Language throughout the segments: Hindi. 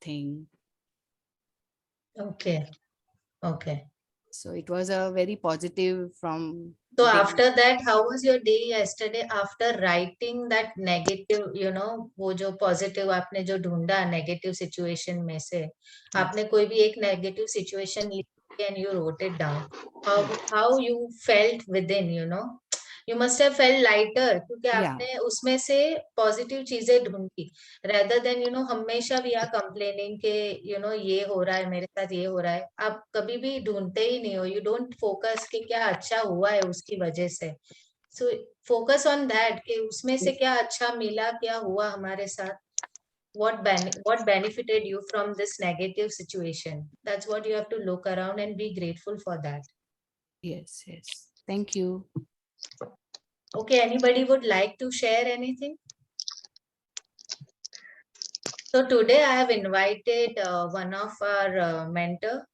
thing. Okay. Okay. So it was a very positive from So day. after that, how was your day yesterday after writing that negative, वो जो positive आपने जो ढूंढा negative situation में से, आपने कोई भी एक negative situation Lee and you wrote it down. How you felt within, you must have felt lighter क्योंकि आपने उसमें से positive चीजें ढूंढी rather than हमेशा we are complaining के ये हो रहा है मेरे साथ ये हो रहा है, आप कभी भी ढूंढते ही नहीं हो, you don't focus कि क्या अच्छा हुआ है उसकी वजह से. So focus on that कि उसमें से क्या अच्छा मिला, क्या हुआ हमारे साथ, what benefited you from this negative situation. That's what you have to look around and be grateful for that. Yes. Thank you. Okay, anybody would like to share anything? So today I have invited one of our mentor,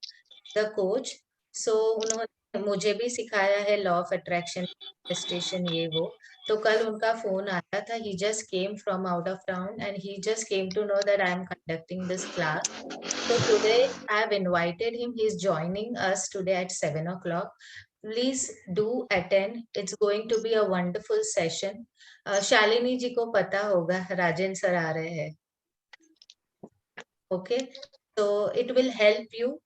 the coach. So उन्होंने मुझे भी सिखाया है law of attraction, manifestation ये वो. तो कल उनका फोन आया था. He just came from out of town and he just came to know that I am conducting this class. So today I have invited him. He is joining us today at 7 o'clock. Please do attend. It's going to be a wonderful session. Shalini जी को पता होगा राजेंद्र सर आ रहे हैं. Okay, so it will help you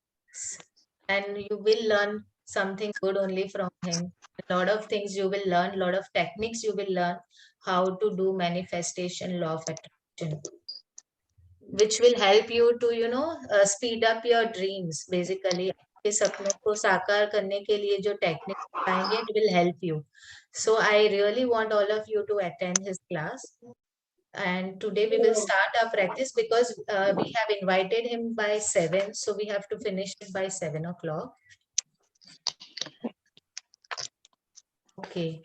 and you will learn something good only from him. A lot of things you will learn, lot of techniques you will learn, how to do manifestation, law of attraction, which will help you to speed up your dreams. Basically आपके सपनों को साकार करने के लिए जो टेक्निक्स बताएंगे, it will help you. So I really want all of you to attend his class. And today we will start our practice because we have invited him by 7, so we have to finish it by 7 o'clock. Okay,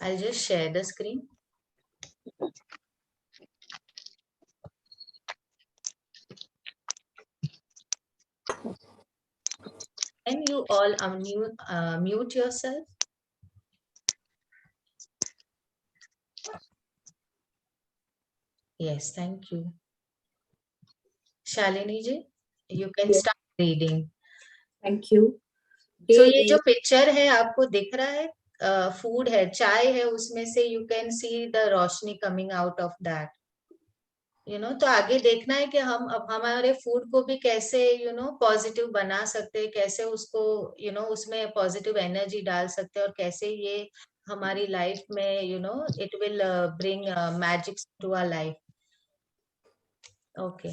I'll just share the screen. Can you all mute yourself? Yes, thank you. Shalini ji, you can start reading. Thank you. So ये जो पिक्चर है आपको दिख रहा है, फूड है, चाय है, उसमें से you can see the Roshni coming out of that. तो आगे देखना है कि हम अब हमारे फूड को भी कैसे पॉजिटिव बना सकते हैं, कैसे उसको उसमें पॉजिटिव एनर्जी डाल सकते हैं और कैसे ये हमारी लाइफ में it will bring magic to our life. Okay.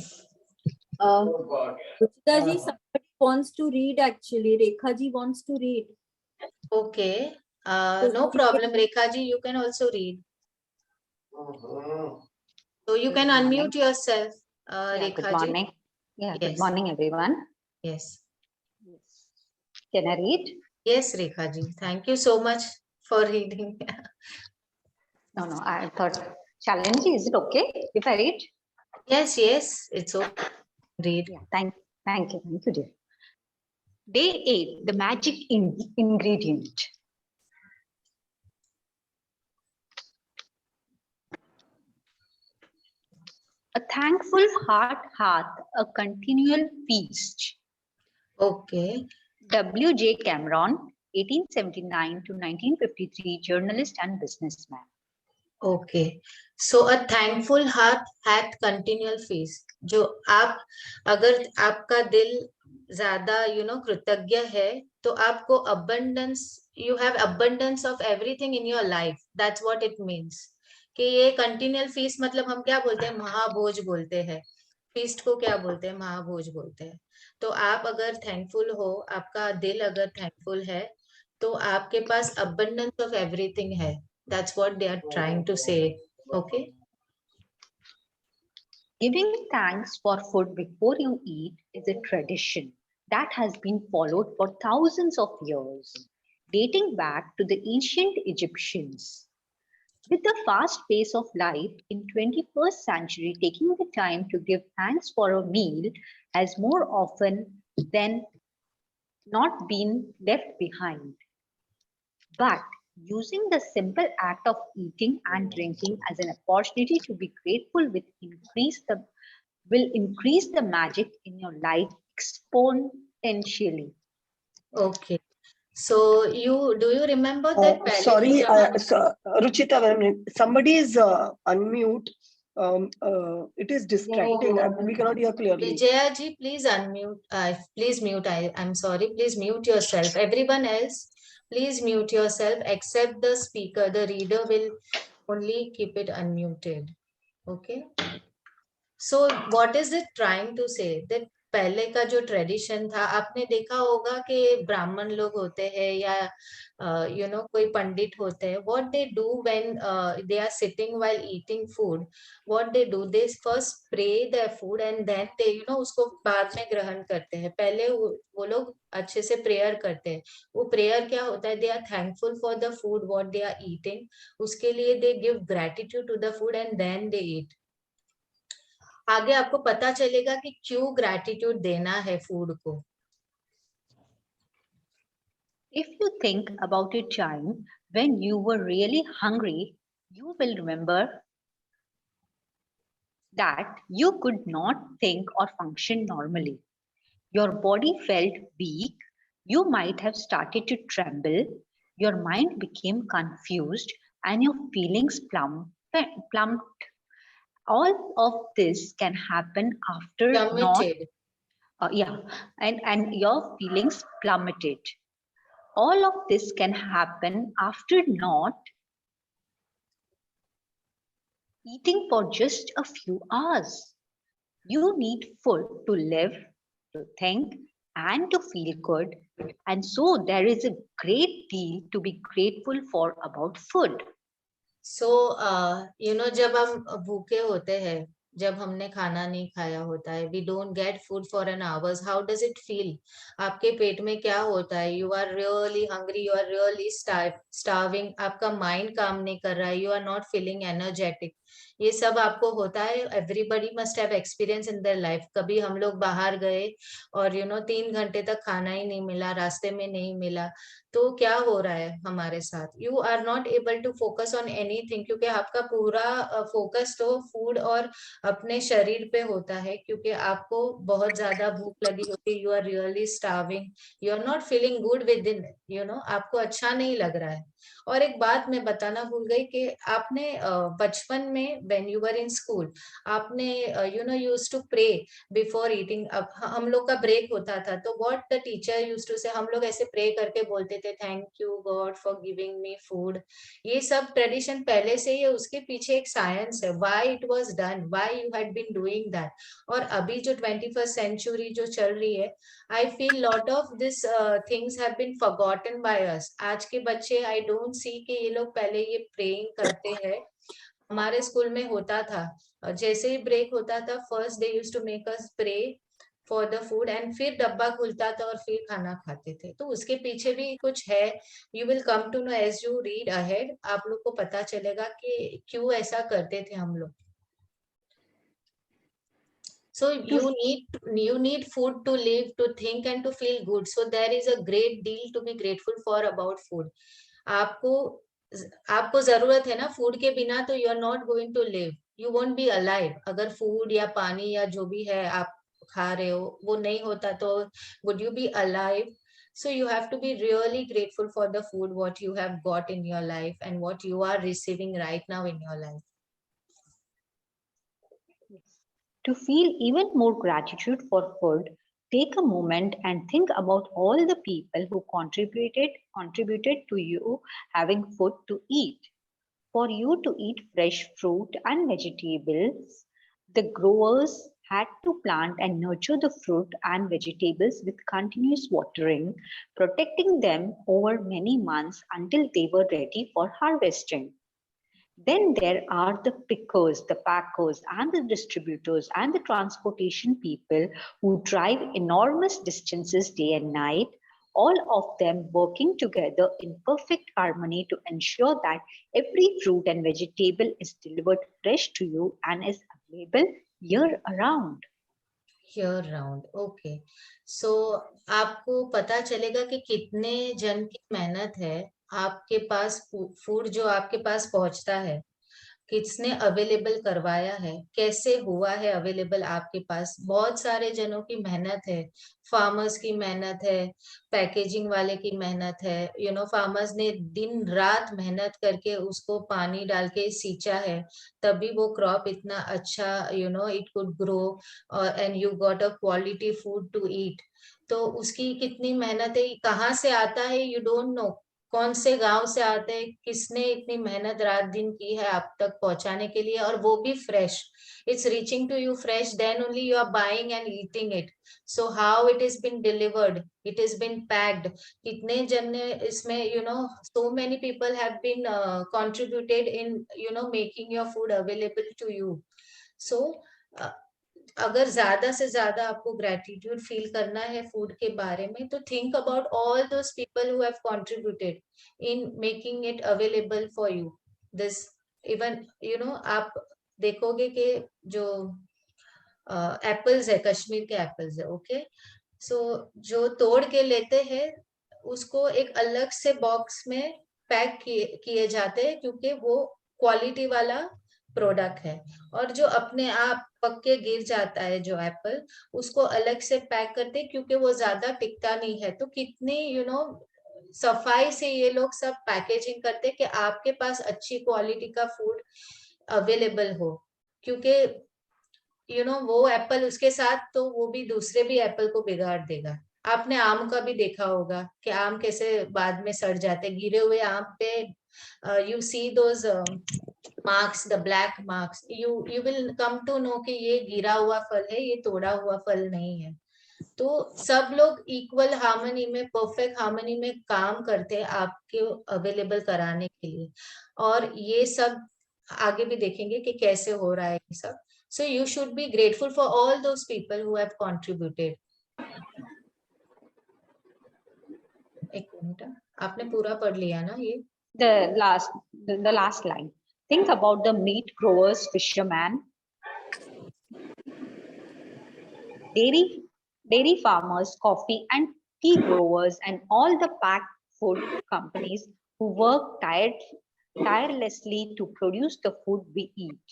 Ruchita ji, somebody wants to read actually. Rekha ji wants to read. Okay. No problem, Rekha ji. You can also read. So you can unmute yourself, Rekha Good ji. morning. Yes. Good morning, everyone. Yes. Can I read? Yes, Rekha ji. Thank you so much for reading. No. I thought, challenge. Is it okay if I read? Yes, it's okay. Read. Yeah. Thank you, dear. Day 8, the magic ingredient. A thankful heart hath a continual feast. Okay. W.J. Cameron, 1879 to 1953, journalist and businessman. Okay. So a thankful heart hath continual feast. जो आप अगर आपका दिल ज्यादा कृतज्ञ है तो आपको abundance, you have abundance of everything in your life. That's what it means. कि ये continual feast मतलब हम क्या बोलते हैं, महाभोज बोलते हैं. फीस्ट को क्या बोलते हैं, महाभोज बोलते हैं. तो आप अगर थैंकफुल हो, आपका दिल अगर थैंकफुल है तो आपके पास abundance of everything है. That's what they are trying to say. Okay. Giving thanks for food before you eat is a tradition that has been followed for thousands of years, dating back to the ancient Egyptians. With the fast pace of life in 21st century, taking the time to give thanks for a meal has more often than not been left behind. But using the simple act of eating and drinking as an opportunity to be grateful will increase the will increase the magic in your life exponentially. Okay. So do you remember that पहले Sorry, के जमाने so, Ruchita, one minute. Somebody is unmute. It is distracting. We cannot hear clearly. Vijaya ji, please unmute. Please mute. I'm sorry. Please mute yourself. Everyone else, please mute yourself except the speaker. The reader will only keep it unmuted. Okay. So what is it trying to say? That पहले का जो ट्रेडिशन था, आपने देखा होगा कि ब्राह्मण लोग होते हैं या कोई पंडित होते हैं, what they do when they are sitting while eating food, what they do, they first pray their food and then they उसको बाद में ग्रहण करते हैं. पहले वो लोग अच्छे से प्रेयर करते हैं. वो प्रेयर क्या होता है? They are thankful for the food what they are eating. उसके लिए they give gratitude to the food and then they eat. आगे आपको पता चलेगा कि क्यों ग्रैटिट्यूड देना है फूड को. If you think about a time when you were really hungry, you will remember that you could not think or function normally. Your body felt weak, you might have started to tremble, your mind became confused, and your feelings plumped. All of this can happen after Plummeted. and your feelings plummeted. All of this can happen after not eating for just a few hours. You need food to live, to think, and to feel good. And so there is a great deal to be grateful for about food. So, जब हम भूखे होते हैं, जब हमने खाना नहीं खाया होता है, we don't get food for an hours, how does it feel? आपके पेट में क्या होता है? You are really hungry, you are really starving, आपका mind काम नहीं कर रहा है, you are not feeling energetic. ये सब आपको होता है. Everybody must have experience in their life. कभी हम लोग बाहर गए और 3 घंटे तक खाना ही नहीं मिला, रास्ते में नहीं मिला, तो क्या हो रहा है हमारे साथ? You are not able to focus on anything, क्योंकि आपका पूरा फोकस तो फूड और अपने शरीर पे होता है, क्योंकि आपको बहुत ज्यादा भूख लगी होती है. You are really starving, you are not feeling good with in, आपको अच्छा नहीं लग रहा है. और एक बात मैं बताना भूल गई कि आपने बचपन में when you were in school, आपने used to pray before eating. अब हम लोग का ब्रेक होता था, तो what the teacher used to say, हम लोग ऐसे प्रे करके बोलते थे, thank you God for giving me food. ये सब ट्रेडिशन पहले से ही है, उसके पीछे एक साइंस है, why it was done, why you had been doing that. और अभी जो 21st सेंचुरी जो चल रही है, I feel lot of this things have been forgotten by us. आज के बच्चे, आई डोंट सी कि ये लोग पहले ये प्रेइंग करते हैं. हमारे स्कूल में होता था, जैसे ही ब्रेक होता था, first they used to make us pray for the food and फिर डब्बा खुलता था और फिर खाना खाते थे. तो उसके पीछे भी कुछ है. You will come to know as you read ahead, आप लोग को पता चलेगा कि क्यों ऐसा करते थे हम लोग. So you need food to live, to think and to feel good. So there is a great deal to be grateful for about food. आपको जरूरत है ना फूड के बिना, तो you are not going to live, you won't be alive. अगर फूड या पानी या जो भी है आप खा रहे हो वो नहीं होता, तो would you be alive? So you have to be really grateful for the food what you have got in your life and what you are receiving right now in your life. To feel even more gratitude for food, take a moment and think about all the people who contributed to you having food to eat. For you to eat fresh fruit and vegetables, the growers had to plant and nurture the fruit and vegetables with continuous watering, protecting them over many months until they were ready for harvesting. Then there are the pickers, the packers, and the distributors, and the transportation people who drive enormous distances day and night, all of them working together in perfect harmony to ensure that every fruit and vegetable is delivered fresh to you and is available year round. Year round, okay. So आपको पता चलेगा कि कितने जन की मेहनत है आपके पास फूड जो आपके पास पहुंचता है. किसने अवेलेबल करवाया है, कैसे हुआ है अवेलेबल आपके पास। बहुत सारे जनों की मेहनत है, फार्मर्स की मेहनत है, पैकेजिंग वाले की मेहनत है, फार्मर्स ने दिन रात मेहनत करके उसको पानी डाल के सींचा है, तभी वो क्रॉप इतना अच्छा it could grow and you got a quality food to eat. तो उसकी कितनी मेहनत है, कहाँ से आता है यू डोंट नो, कौन से गांव से आते हैं, किसने इतनी मेहनत रात दिन की है आप तक पहुंचाने के लिए, और वो भी fresh. It's reaching to you fresh, then only you are buying and eating it. So how it is been delivered, it is been packed, कितने जन ने इसमें so many people have been contributed in making your food available to you. So अगर ज्यादा से ज्यादा आपको ग्रेटिट्यूड फील करना है फूड के बारे में, तो think about all those people who have contributed in making it available for you. This even आप देखोगे कि जो एप्पल्स है, कश्मीर के एप्पल्स है, ओके, सो जो तोड़ के लेते हैं उसको एक अलग से बॉक्स में पैक किए जाते हैं, क्योंकि वो क्वालिटी वाला प्रोडक्ट है। और जो अपने आप पक के गिर जाता है जो एप्पल, उसको अलग से पैक करते हैं, क्योंकि वो ज्यादा टिकता नहीं है। तो कितनी सफाई से ये लोग सब पैकेजिंग करते हैं कि आपके पास अच्छी क्वालिटी का फूड अवेलेबल हो। क्योंकि वो एप्पल उसके साथ, तो वो भी दूसरे भी एप्पल को बिगाड़ देगा। आपने आम का भी देखा होगा कि आम कैसे बाद में सड़ जाते, गिरे हुए आम पे you see those marks, the black marks, you will come to know कि ये गिरा हुआ फल है, ये तोड़ा हुआ फल नहीं है। तो सब लोग इक्वल हार्मनी में, परफेक्ट हार्मनी में काम करते हैं आपके अवेलेबल कराने के लिए। और ये सब आगे भी देखेंगे कि कैसे हो रहा है ये सब। So you should B grateful for all those people who have contributed. एक मिनट, आपने पूरा पढ़ लिया ना ये? The last line. Think about the meat growers, fishermen, dairy farmers, coffee and tea growers, and all the packed food companies who work tirelessly to produce the food we eat.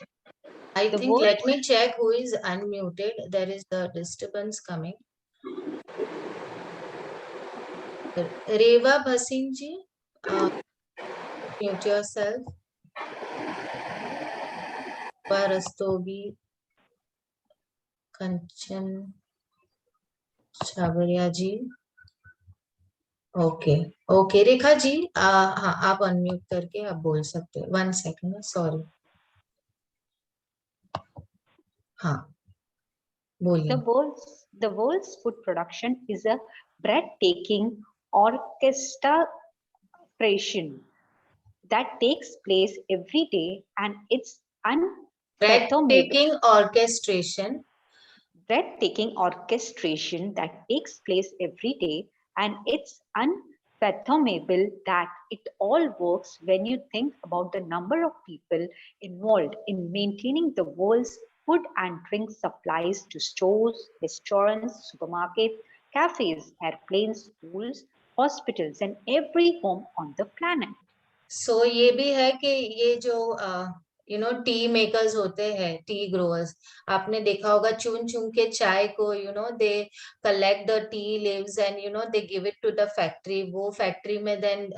I The think, world- let me check who is unmuted. There is the disturbance coming. Reva Bhasin ji, mute yourself. Rastogi, Kanchan Chhabria ji. Okay okay, Rekha ji हाँ, आप अनम्यूट करके आप बोल सकते हैं। 1 सेकंड, सॉरी। हाँ, बोलिए। The world's food production is a breathtaking orchestration that takes place every day, and it's breathtaking orchestration that takes place every day, and it's unfathomable that it all works when you think about the number of people involved in maintaining the world's food and drink supplies to stores, restaurants, supermarkets, cafes, airplanes, schools, hospitals, and every home on the planet. सो ये भी है कि ये जो टी मेकर्स होते हैं, टी ग्रोअर्स, आपने देखा होगा चुन चुन के चाय को they collect the tea leaves and they give it to the factory. वो फैक्ट्री में then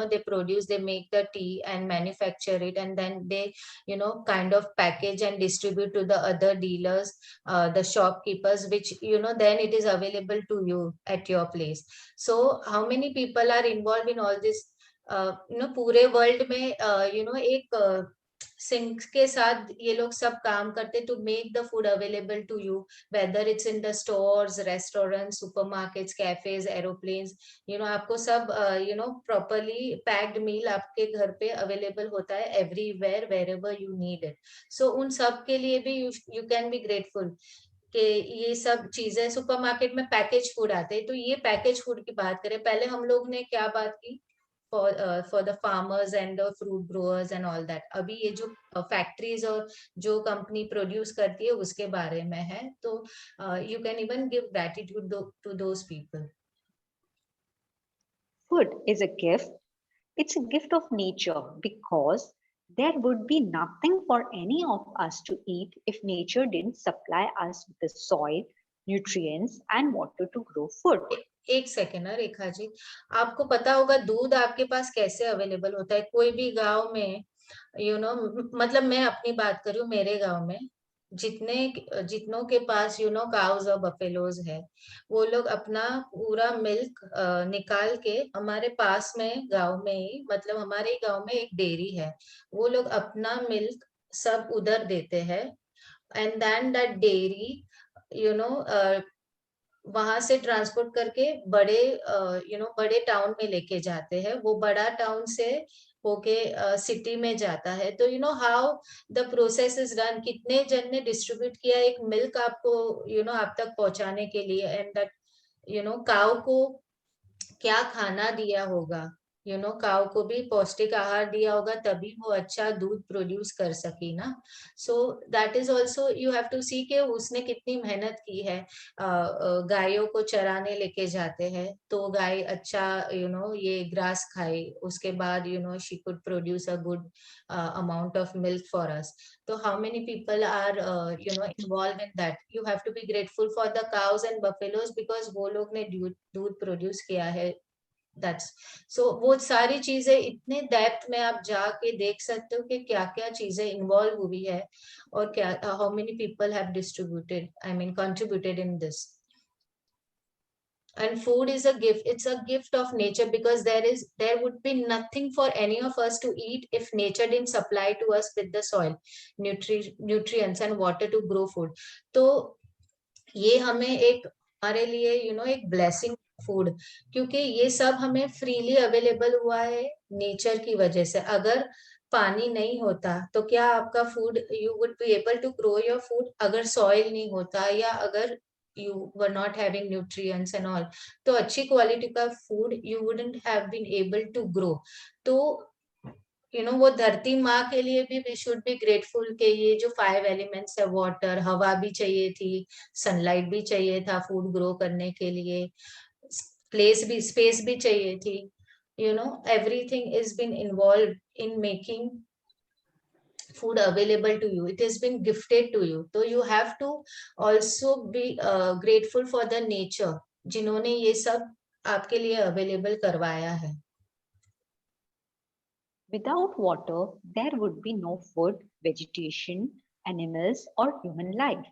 they produce, they make the tea and manufacture it, and then they kind of package and distribute to the other dealers, the shopkeepers, which then it is available to you at your place. So how many people are involved in all this? पूरे वर्ल्ड में एक सिंक के साथ ये लोग सब काम करते to make the food available to you, whether it's in the stores, restaurant, supermarkets, cafes, aeroplanes. आपको सब प्रॉपरली पैक्ड मील आपके घर पे अवेलेबल होता है everywhere, wherever you need it. So उन सब के लिए भी यू कैन बी ग्रेटफुल कि ये सब चीजें सुपरमार्केट में पैकेज फूड आते हैं। तो ये पैकेज फूड की बात करें, पहले हम लोग ने क्या बात की, for the farmers and the fruit growers and all that। अभी ये जो फैक्ट्रीज और जो कंपनी प्रोड्यूस करती है उसके बारे में है। तो you can even give gratitude to those people. Food is a gift. It's a gift of nature because There would be nothing for any of us to eat if nature didn't supply us with the soil, nutrients, and water to grow food. एक सेकेंड ना रेखा जी, आपको पता होगा दूध आपके पास कैसे अवेलेबल होता है? कोई भी गांव में मतलब मैं अपनी बात करूं, मेरे गांव में जितनों के पास काउज और बफेलोज है, वो लोग अपना पूरा मिल्क निकाल के हमारे पास में गांव में ही, मतलब हमारे ही गांव में एक डेयरी है, वो लोग अपना मिल्क सब उधर देते हैं, एंड देन दैट डेयरी वहां से ट्रांसपोर्ट करके बड़े टाउन में लेके जाते हैं, वो बड़ा टाउन से होके सिटी में जाता है। तो how the process is run, कितने जन ने डिस्ट्रीब्यूट किया एक मिल्क आपको आप तक पहुंचाने के लिए, एंड दैट काउ को क्या खाना दिया होगा, काउ को भी पौष्टिक आहार दिया होगा, तभी वो अच्छा दूध प्रोड्यूस कर सकी ना। So that is also you have to see के उसने कितनी मेहनत की है। गायों को चराने लेके जाते हैं तो गाय अच्छा ये ग्रास खाए, उसके बाद she could produce a good amount of milk for us. तो how many people are involve in that? You have to be grateful for the cows and buffaloes, because वो लोग ने दूध प्रोड्यूस किया है। दैट्स सो वो सारी चीजें इतने डेप्थ में आप जाके देख सकते हो कि क्या क्या चीजें इन्वॉल्व हुई है, और क्या how many people have distributed, I mean contributed in this. And food is a gift, it's a gift of nature, because there would be nothing for any of us to eat if nature didn't supply to us with the soil, nutrients and water to grow food. तो ये हमें हमारे लिए एक ब्लेसिंग फूड, क्योंकि ये सब हमें फ्रीली अवेलेबल हुआ है नेचर की वजह से। अगर पानी नहीं होता तो क्या आपका food, you would be able to grow your food? अगर सॉइल नहीं होता, या अगर you were not having nutrients and all, तो अच्छी क्वालिटी का food you wouldn't have been able to grow. तो वो धरती माँ के लिए भी we should be grateful कि ये जो 5 एलिमेंट्स है, वाटर, हवा भी चाहिए थी, सनलाइट भी चाहिए था फूड ग्रो करने के लिए, स्पेस भी चाहिए थी, everything is been involved in making food available to you. It has been gifted to you. So you have to also be grateful for the nature जिन्होंने ये सब आपके लिए अवेलेबल करवाया है। Without water, there would be no food, vegetation, animals, or human life.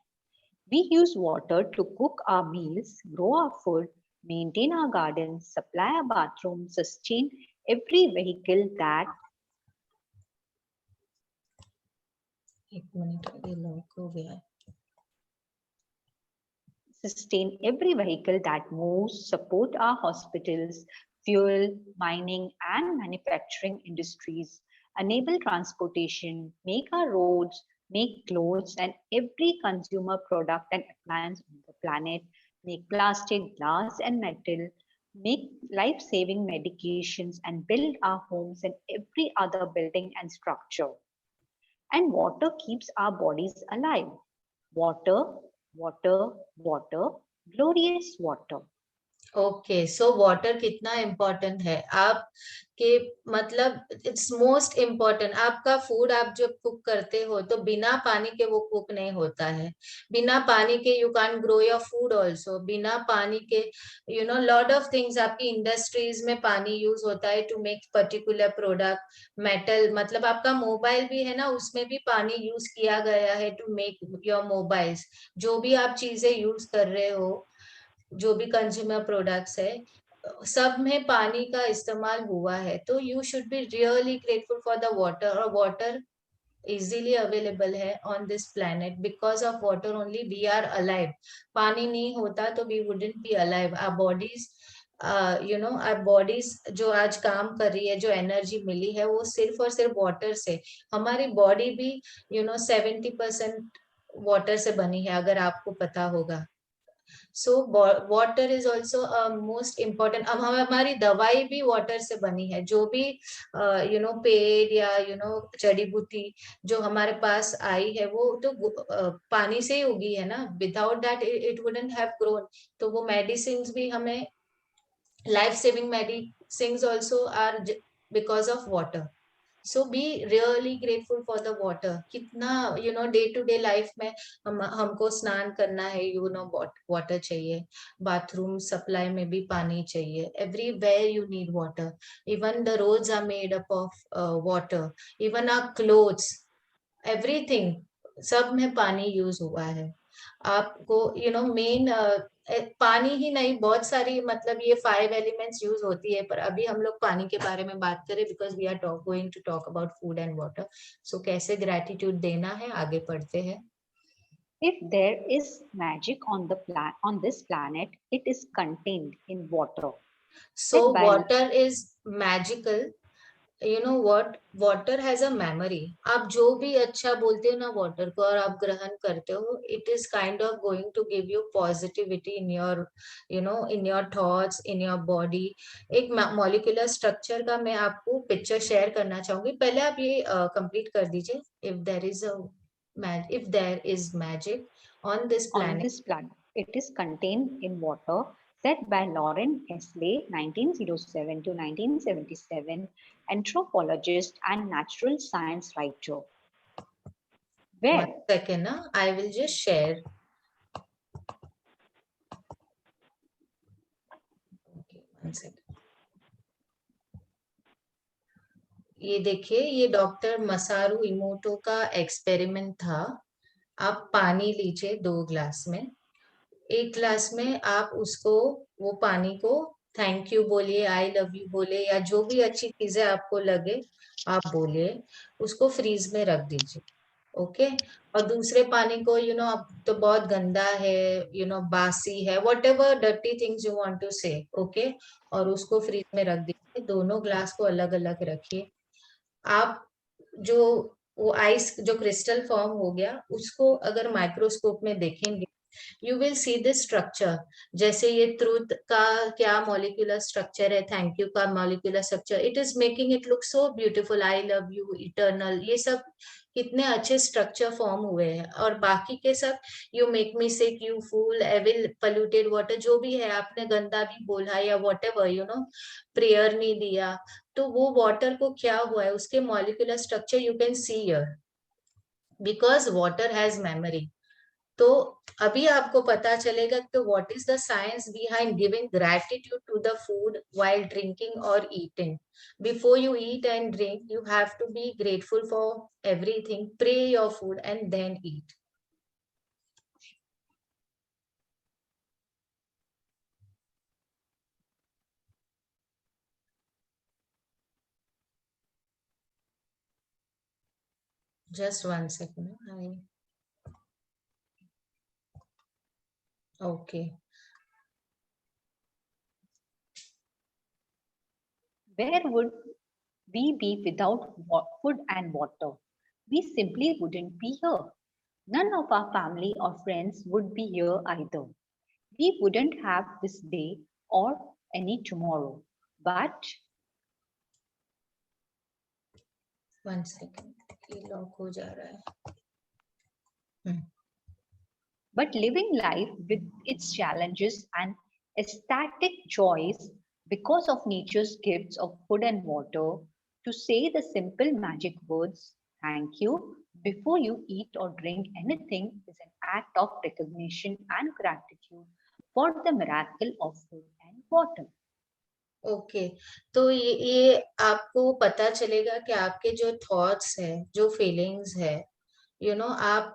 We use water to cook our meals, grow our food, maintain our gardens, supply our bathroom, sustain every vehicle that एक मिनट, ये लॉक हो गया है। sustain every vehicle that moves, support our hospitals, fuel, mining, and manufacturing industries, enable transportation, make our roads, make clothes and every consumer product and appliance on the planet, make plastic, glass, and metal, make life-saving medications, and build our homes and every other building and structure. And water keeps our bodies alive. Water, water, water, glorious water. Okay, so water कितना इम्पोर्टेंट है आपके, मतलब इट्स मोस्ट इम्पोर्टेंट। आपका फूड आप जब कुक करते हो तो बिना पानी के वो कुक नहीं होता है, बिना पानी के you can grow your food also, बिना पानी के लॉट ऑफ थिंग्स, आपकी इंडस्ट्रीज में पानी यूज होता है to make particular product, metal, मतलब आपका मोबाइल भी है ना, उसमें भी पानी यूज किया गया है टू मेक योर मोबाइल्स। जो भी आप चीजें यूज कर रहे हो, जो भी कंज्यूमर प्रोडक्ट्स है, सब में पानी का इस्तेमाल हुआ है। तो you should be really grateful for the water, और वाटर इजीली अवेलेबल है on this planet, because of water only we are alive. पानी नहीं होता तो we wouldn't be alive. Our bodies our bodies जो आज काम कर रही है, जो एनर्जी मिली है, वो सिर्फ और सिर्फ वाटर से। हमारी बॉडी भी 70% वाटर से बनी है, अगर आपको पता होगा। So water is also most important. अब हमारी दवाई भी वाटर से बनी है, जो भी पेड़ या जड़ी बूटी जो हमारे पास आई है, वो तो पानी से ही उगी है ना, without that it wouldn't have grown. तो वो मेडिसिन भी हमें, life saving medicine also are because of water. So be really grateful for the water. कितना डे टू डे लाइफ में हमको स्नान करना है, वाटर चाहिए. बाथरूम सप्लाई में भी पानी चाहिए. Everywhere you need water. Even the roads are made up of water. Even our clothes, everything, सब में पानी यूज हुआ है. आपको मेन पानी ही नहीं, बहुत सारी मतलब ये 5 एलिमेंट्स यूज होती है, पर अभी हम लोग पानी के बारे में बात करें because we are going to talk about food and water. So कैसे ग्रेटिट्यूड देना है, आगे पढ़ते हैं. If there is magic on this planet, it is contained in water. So That by- water is magical. Water has a memory. आप जो भी अच्छा बोलते हो ना वाटर को और आप ग्रहण करते हो, it is kind of going to give you positivity in your in your thoughts, in your body. एक मॉलिक्यूलर स्ट्रक्चर का मैं आपको पिक्चर शेयर करना चाहूंगी. पहले आप ये कंप्लीट कर दीजिए. If there is magic on this on planet. this planet, it is contained in water, said by Lauren Hesley, 1907 to 1977, anthropologist and natural science writer. Where? 1 second, I will just share. Okay, 1 second. ये देखिए, ये डॉक्टर मसारू इमोटो का एक्सपेरिमेंट था. आप पानी लीजिए 2 ग्लास में. 1 ग्लास में आप उसको, वो पानी को थैंक यू बोलिए, आई लव यू बोले, या जो भी अच्छी चीजें आपको लगे आप बोलिए. उसको फ्रीज में रख दीजिए. ओके. और दूसरे पानी को अब तो बहुत गंदा है, बासी है, whatever dirty things you want to say. Okay. और उसको फ्रीज में रख दीजिए. दोनों ग्लास को अलग अलग रखिए. आप जो वो आइस जो क्रिस्टल फॉर्म हो गया, उसको अगर माइक्रोस्कोप में देखेंगे, you will see this structure. जैसे ये ट्रूथ का क्या मॉलिक्यूलर स्ट्रक्चर है, थैंक यू का molecular structure, it is making it look so beautiful. I love you, eternal, ये सब कितने अच्छे स्ट्रक्चर फॉर्म हुए हैं. और बाकी के सब you make me sick, you fool, evil, polluted water, जो भी है, आपने गंदा भी बोला या वॉट एवर प्रेयर नहीं दिया, तो वो वाटर को क्या हुआ है, उसके molecular structure you can see here, because water has memory. तो अभी आपको पता चलेगा कि what is the science behind giving gratitude to the food while drinking और eating. Before you eat and drink, you have to be grateful for everything. Pray your food and then eat. Just 1 second. Okay. Where would we be without food and water? We simply wouldn't be here. None of our family or friends would be here either. We wouldn't have this day or any tomorrow. But 1 second. ये लॉक हो जा रहा है. But living life with its challenges and ecstatic joys because of nature's gifts of food and water, to say the simple magic words, thank you, before you eat or drink anything is an act of recognition and gratitude for the miracle of food and water. Okay. तो ये आपको पता चलेगा कि आपके जो थॉट्स है, जो फीलिंग्स है, आप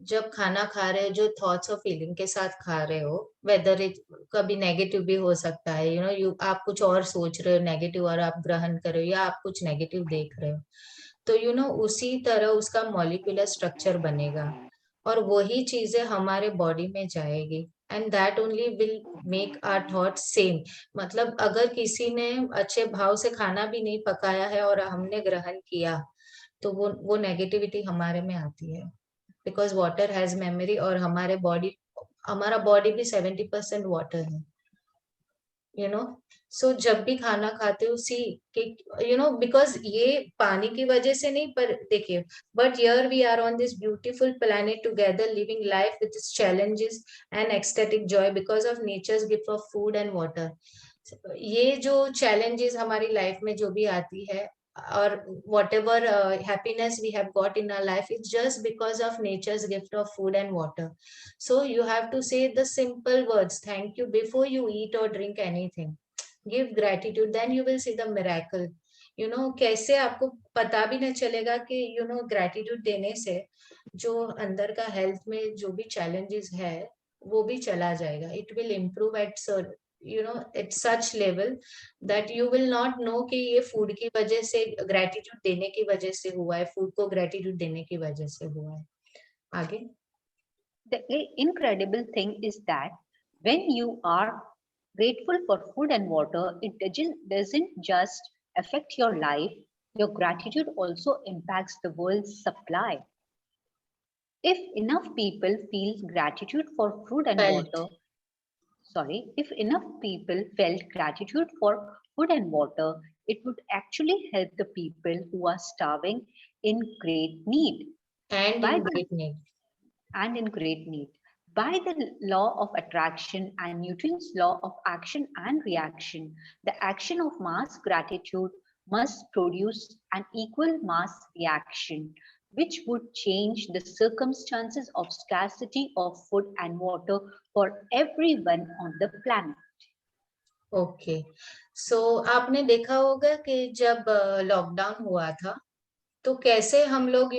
जब खाना खा रहे हो, जो थॉट्स और फीलिंग के साथ खा रहे हो, वेदर इट कभी नेगेटिव भी हो सकता है, आप कुछ और सोच रहे हो नेगेटिव और आप ग्रहण कर रहे हो, या आप कुछ नेगेटिव देख रहे हो, तो उसी तरह उसका मॉलिक्यूलर स्ट्रक्चर बनेगा और वही चीजें हमारे बॉडी में जाएगी. And that only will make our thought same. मतलब अगर किसी ने अच्छे भाव से खाना भी नहीं पकाया है और हमने ग्रहण किया, तो वो नेगेटिविटी हमारे में आती है, बिकॉज वाटर हैज मेमोरी. और हमारा बॉडी भी 70% वाटर है. सो जब भी खाना खाते हो, सी बिकॉज ये पानी की वजह से नहीं, पर देखिए, but here we are on this beautiful planet together, living life with its challenges and ecstatic joy because of nature's gift of food and water. ये जो चैलेंजेस हमारी लाइफ में जो भी आती है, or whatever happiness we have got in our life, it's just because of nature's gift of food and water. So you have to say the simple words thank you before you eat or drink anything. Give gratitude, then you will see the miracle. कैसे आपको पता भी नहीं चलेगा कि ग्रेटिट्यूड देने से जो अंदर का हेल्थ में जो भी चैलेंजेस है वो भी चला जाएगा. It will improve at at such level that you will not know कि ये फूड की वजह से, ग्रेटिट्यूड देने की वजह से हुआ है, फूड को ग्रेटिट्यूड देने की वजह से हुआ है. आगे. The incredible thing is that when you are grateful for food and water, it doesn't just affect your life, your gratitude also impacts the world's supply. If enough people feel gratitude for food and water, if enough people felt gratitude for food and water, it would actually help the people who are starving in great need. And in great need. By the law of attraction and Newton's law of action and reaction, the action of mass gratitude must produce an equal mass reaction, which would change the circumstances of scarcity of food and water for everyone on the planet. Okay. So आपने देखा होगा कि जब लॉकडाउन हुआ था तो कैसे हम लोग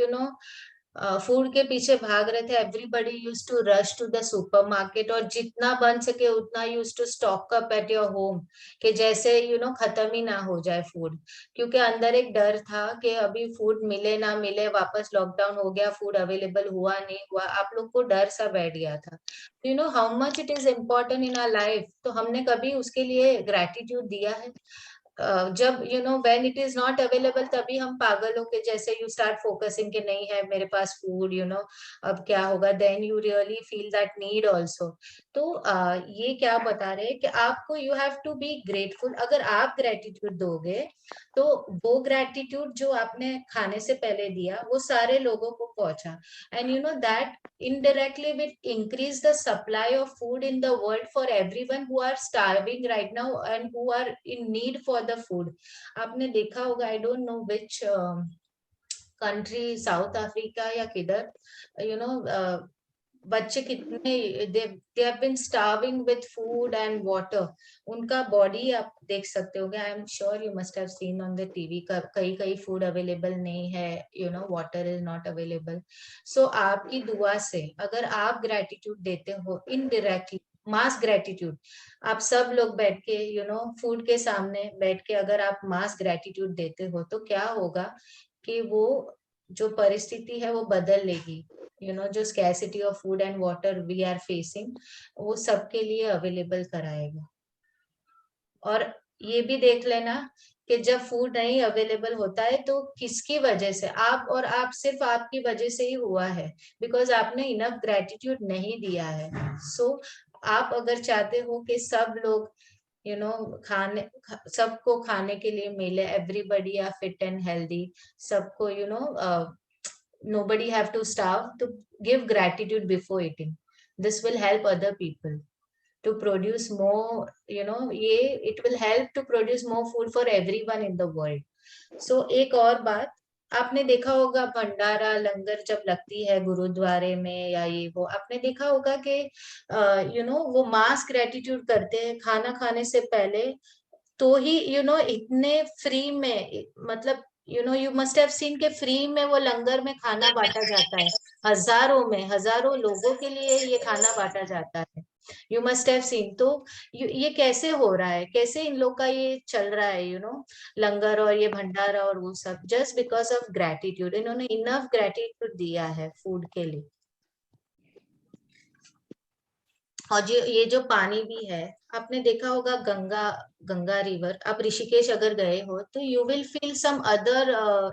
फूड के पीछे भाग रहे थे. Everybody use to rush to the supermarket और जितना बन सके उतना use to stock up at your home कि जैसे खत्म ही ना हो जाए फूड, क्योंकि अंदर एक डर था कि अभी फूड मिले ना मिले, वापस लॉकडाउन हो गया, फूड अवेलेबल हुआ नहीं हुआ, आप लोग को डर सा बैठ गया था. How much it is important in our life. तो हमने कभी उसके लिए ग्रेटिट्यूड दिया है? जब when it is not available तभी हम पागलों के जैसे यू स्टार्ट फोकसिंग कि नहीं है मेरे पास फूड, अब क्या होगा. Then you really feel that need also. तो ये क्या बता रहे हैं कि आपको you have to be grateful. अगर आप ग्रेटिट्यूड दोगे तो वो ग्रेटिट्यूड जो आपने खाने से पहले दिया वो सारे लोगों को पहुंचा. And that indirectly will increase the supply of food in the world for everyone who are starving right now and who are in need for the food. आपने देखा होगा, I don't know which country, south Africa या किधर, बच्चे कितने they have been starving with food and water. उनका बॉडी आप देख सकते होगे. I am sure you must have seen on the TV. कई फूड अवेलेबल नहीं है, वाटर इज नॉट अवेलेबल. सो आपकी दुआ से अगर आप ग्रेटिट्यूड देते हो इनडायरेक्टली, मास ग्रेटिट्यूड, आप सब लोग बैठ के फूड के सामने बैठ के अगर आप मास ग्रेटिट्यूड देते हो तो क्या होगा कि वो जो परिस्थिति है वो बदल लेगी. जो scarcity of food and water we are facing वो सबके लिए अवेलेबल कराएगा. और ये भी देख लेना कि जब फूड नहीं अवेलेबल होता है तो किसकी वजह से, आप और आप, सिर्फ आपकी वजह से ही हुआ है, बिकॉज आपने इनफ ग्रेटिट्यूड नहीं दिया है. सो आप अगर चाहते हो कि सब लोग सबको खाने के लिए मिले, everybody are fit and healthy, सबको nobody have to starve, to give gratitude before eating. This will help other people to produce more, it will help to produce more food for everyone in the world. So एक और बात, आपने देखा होगा भंडारा लंगर जब लगती है गुरुद्वारे में या ये वो, आपने देखा होगा कि वो मास ग्रेटिट्यूड करते हैं खाना खाने से पहले. तो ही इतने फ्री में, मतलब you must have seen के फ्री में वो लंगर में खाना बांटा जाता है. हजारों लोगों के लिए ये खाना बांटा जाता है. You must have seen. तो ये कैसे हो रहा है, कैसे इन लोग का ये चल रहा है, लंगर और ये भंडारा और वो सब, जस्ट बिकॉज ऑफ ग्रेटिट्यूड. इन्होंने इनफ ग्रेटिट्यूड दिया है फूड के लिए. और ये जो पानी भी है, आपने देखा होगा गंगा रिवर, आप ऋषिकेश अगर गए हो तो you will feel some other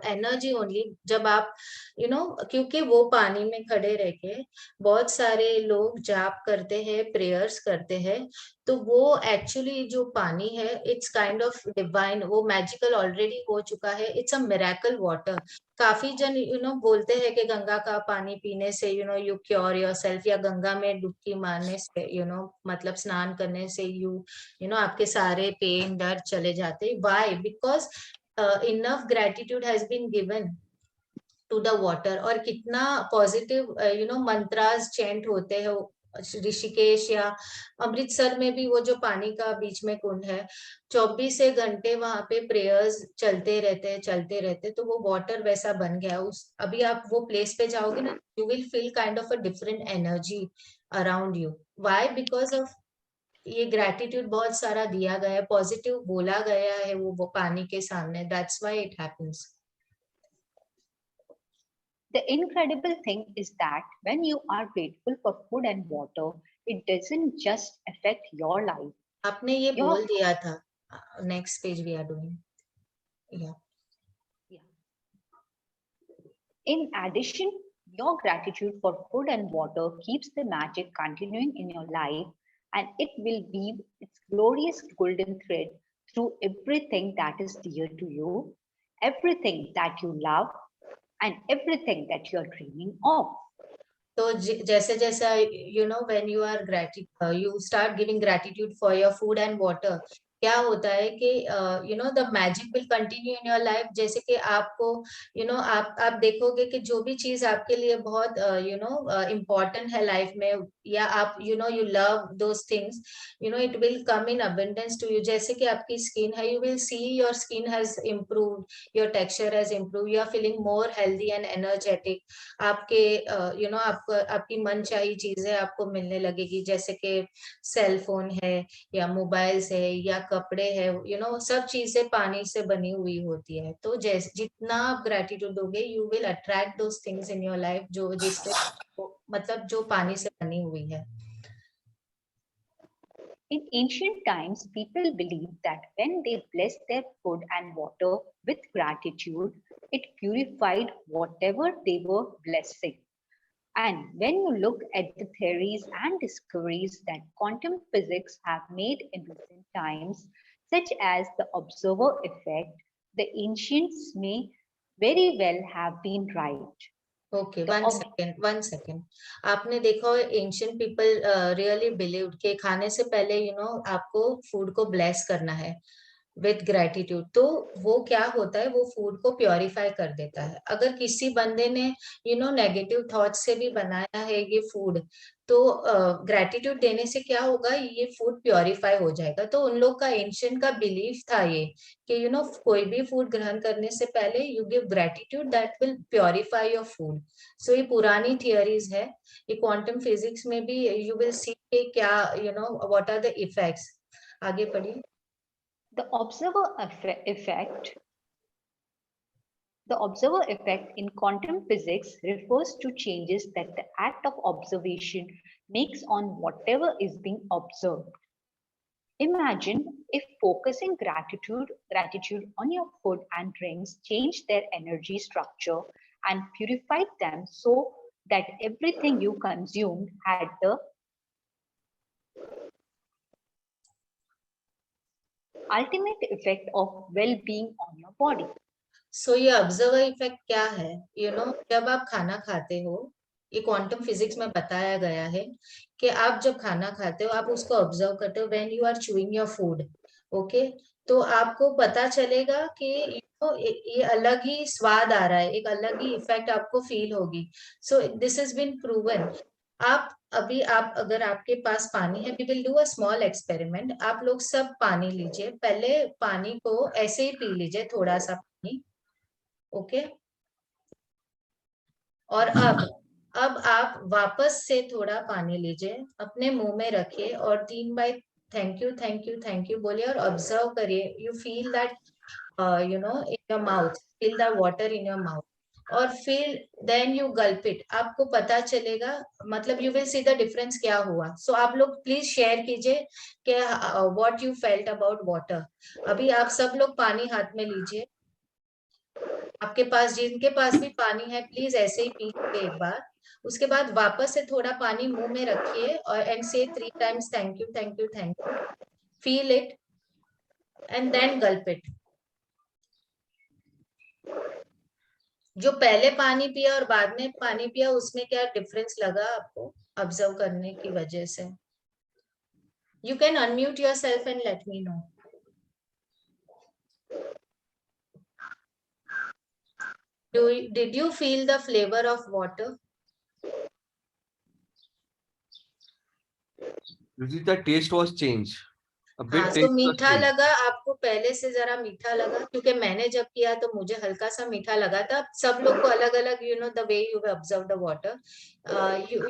energy only जब आप क्योंकि वो पानी में खड़े रह के बहुत सारे लोग जाप करते हैं, प्रेयर्स करते हैं. तो वो एक्चुअली जो पानी है इट्स काइंड ऑफ डिवाइन, वो मैजिकल ऑलरेडी हो चुका है. It's a miracle water. काफी जन बोलते हैं कि गंगा का पानी पीने से यू क्योर योरसेल्फ, या गंगा में डुबकी मारने से मतलब स्नान करने से आपके सारे पेन दर्द चले जाते. Why? Because enough gratitude has been given to the water, और कितना पॉजिटिव मंत्रास चेंट होते हैं ऋषिकेश या अमृतसर में भी, वो जो पानी का बीच में कुंड है, 24 घंटे वहां पे प्रेयर्स चलते रहते, तो वो वाटर वैसा बन गया। उस अभी आप वो प्लेस पे जाओगे ना, you will feel kind of a different energy around you. Why? Because of ये ग्रेटिट्यूड बहुत सारा दिया गया है, पॉजिटिव बोला गया है वो पानी के सामने, that's why it happens. The incredible thing is that when you are grateful for food and water, it doesn't just affect your life. आपने ये Your- बोल दिया था। Next page we are doing. या In addition, your gratitude for food and water keeps the magic continuing in your life, and it will weave its glorious golden thread through everything that is dear to you, everything that you love, and everything that you are dreaming of. तो जैसे जैसे when you are you start giving gratitude for your food and water, क्या होता है कि the magic will continue in your life. जैसे कि आपको आप देखोगे कि जो भी चीज आपके लिए बहुत इम्पोर्टेंट है लाइफ में, या आप you love those things, it will come in abundance to you. जैसे कि आपकी स्किन है, you will see your skin has improved, your texture has improve, you are feeling more healthy and energetic. आपके आपको आपकी मनचाही चीजें आपको मिलने लगेगी, जैसे कि सेल फोन है या मोबाइल्स है या कपड़े है, सब चीजें पानी से बनी हुई होती है। तो जैसे जितना आप ग्रेटिट्यूड दोगे, you will attract those things in your life जो जिससे मतलब जो पानी से बनी हुई है। In ancient times, people believed that when they blessed their food and water with gratitude, it purified whatever they were blessing. And when you look at the theories and discoveries that quantum physics have made in recent times, such as the observer effect, the ancients may very well have been right. Okay, The one second. आपने देखा एंशियंट पीपल रियली बिलीव्ड कि खाने से पहले आपको फूड को ब्लेस करना है विथ ग्रेटिट्यूड। तो वो क्या होता है, वो फूड को प्योरीफाई कर देता है। अगर किसी बंदे ने नेगेटिव थॉट से भी बनाया है ये फूड, तो ग्रेटिट्यूड देने से क्या होगा, ये फूड प्योरीफाई हो जाएगा। तो उन लोग का एंशियंट का बिलीफ था ये कि कोई भी फूड ग्रहण करने से पहले you give gratitude, that will purify your food. So ये पुरानी थियरीज है, ये क्वांटम फिजिक्स में भी यू विल सी क्या व्हाट आर द इफेक्ट्स। आगे पढ़िए। The observer effect in quantum physics refers to changes that the act of observation makes on whatever is being observed. Imagine if focusing gratitude on your food and drinks changed their energy structure and purified them so that everything you consumed had the ultimate effect of well-being on your body. सो ये ऑब्जर्वर इफेक्ट क्या है, जब आप खाना खाते हो, ये क्वांटम फिजिक्स में बताया गया है कि आप जब खाना खाते हो, आप उसको ऑब्जर्व करते हो when you are chewing your food. Okay, तो आपको पता चलेगा कि ये अलग ही स्वाद आ रहा है, एक अलग ही इफेक्ट आपको फील होगी। So this is been proven. आप अगर आपके पास पानी है, we will do a small experiment. आप लोग सब पानी लीजिए, पहले पानी को ऐसे ही पी लीजिए, थोड़ा सा पानी। ओके, और अब आप वापस से थोड़ा पानी लीजिए, अपने मुंह में रखिए और 3 बार thank you thank you thank you बोलिए और ऑब्जर्व करिए। You feel that in your mouth, feel the water in your mouth, और फिर देन यू गल्प इट। आपको पता चलेगा, मतलब you will see the difference क्या हुआ। सो आप लोग प्लीज शेयर कीजिए कि what you felt about water. अभी आप सब लोग पानी हाथ में लीजिए, आपके पास जिनके पास भी पानी है प्लीज ऐसे ही पीजिए एक बार। उसके बाद वापस से थोड़ा पानी मुंह में रखिए और and say 3 times thank you thank you thank you, feel it and then gulp it. जो पहले पानी पिया और बाद में पानी पिया, उसमें क्या डिफरेंस लगा आपको ऑब्जर्व करने की वजह से? You can unmute yourself and let me know. Did you feel the flavor of water? Usually the taste was changed. A bit हाँ, taste तो was मीठा changed. लगा आपको, पहले से जरा मीठा लगा? क्योंकि मैंने जब किया तो मुझे हल्का सा मीठा लगा था। सब लोग को अलग अलग, the way you observe the water,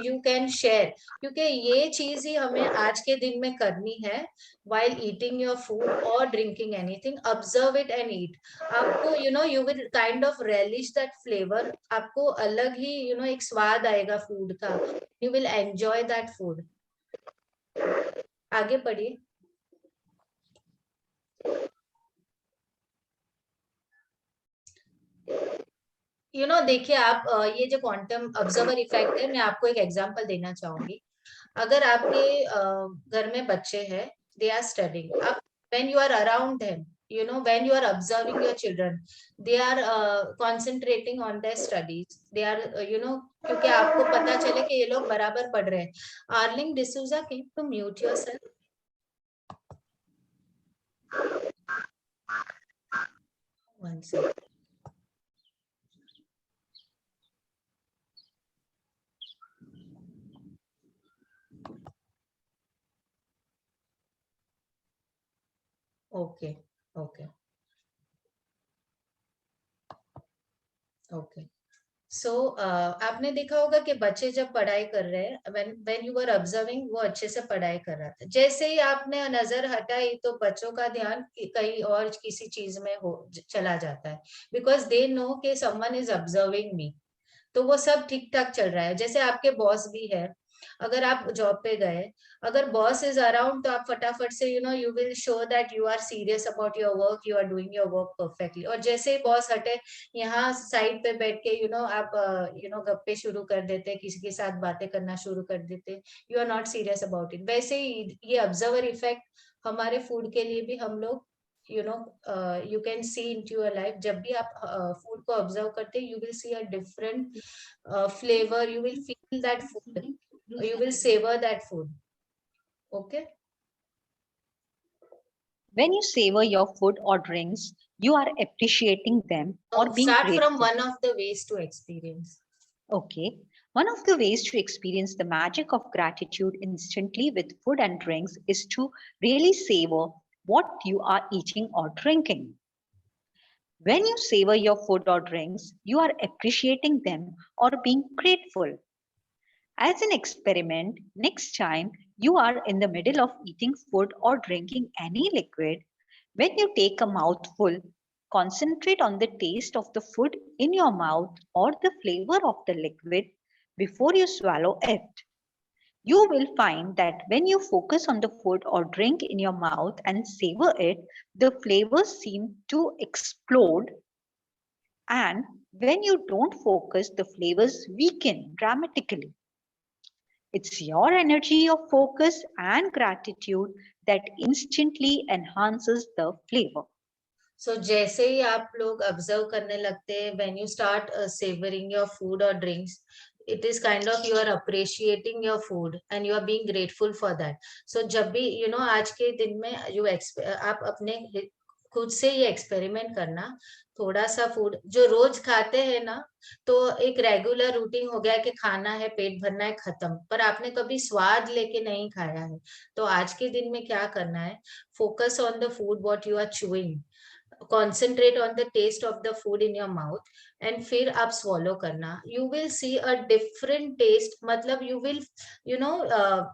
you can share, क्योंकि ये चीज ही हमें आज के दिन में करनी है। while eating your food or drinking anything, observe it and eat. आपको you will kind of relish that flavor. आपको अलग ही एक स्वाद आएगा फूड का। You will enjoy that food. आगे पढ़िए। देखिए आप, ये जो क्वांटम ऑब्जर्वर इफेक्ट है, मैं आपको एक एग्जांपल देना चाहूंगी। अगर आपके घर में बच्चे हैं, दे आर स्टडिंग, आप when you are around them, when you are observing your children, they are concentrating on their studies, they are क्योंकि आपको पता चले कि ये लोग बराबर पढ़ रहे हैं। Arling D'Souza, can you mute yourself? One second. Okay okay okay. So आपने देखा होगा कि बच्चे जब पढ़ाई कर रहे हैं, व्हेन यू आर ऑब्जर्विंग, वो अच्छे से पढ़ाई कर रहा था। जैसे ही आपने नजर हटाई तो बच्चों का ध्यान कहीं और किसी चीज में चला जाता है, बिकॉज दे नो कि समवन इज ऑब्जर्विंग मी। तो वो सब ठीक ठाक चल रहा है। जैसे आपके बॉस भी है, अगर आप जॉब पे गए, अगर बॉस इज अराउंड तो आप फटाफट से you will show that you are serious about your work, you are doing your work perfectly. और जैसे ही बॉस हटे, यहाँ साइड पे बैठ के आप गप्पे शुरू कर देते, किसी के साथ बातें करना शुरू कर देते, you are not serious about it. वैसे ही ये ऑब्जर्वर इफेक्ट हमारे फूड के लिए भी हम लोग you can see into your life. जब भी आप फूड को ऑब्जर्व करते, you will see a different flavor, you will feel that food, you will savor that food. Okay. When you savor your food or drinks, you are appreciating them or So being start grateful. from one of the ways to experience. Okay. One of the ways to experience the magic of gratitude instantly with food and drinks is to really savor what you are eating or drinking. When you savor your food or drinks, you are appreciating them or being grateful. As an experiment, next time you are in the middle of eating food or drinking any liquid, when you take a mouthful, concentrate on the taste of the food in your mouth or the flavor of the liquid before you swallow it. You will find that when you focus on the food or drink in your mouth and savor it, the flavors seem to explode. And when you don't focus, the flavors weaken dramatically. It's your energy of focus and gratitude that instantly enhances the flavor. So जैसे ही आप लोग ऑब्जर्व करने लगते हैं, when you start savoring your food or drinks, it is kind of you are appreciating your food and you are being grateful for that. So जब भी आज के दिन में आप अपने खुद से ये एक्सपेरिमेंट करना। थोड़ा सा फूड जो रोज खाते हैं ना, तो एक रेगुलर रूटीन हो गया कि खाना है, पेट भरना है, खत्म। पर आपने कभी स्वाद लेके नहीं खाया है। तो आज के दिन में क्या करना है, focus on the food what you are chewing, concentrate on the taste of the food in your mouth, and फिर आप swallow करना। You will see a different taste, मतलब you will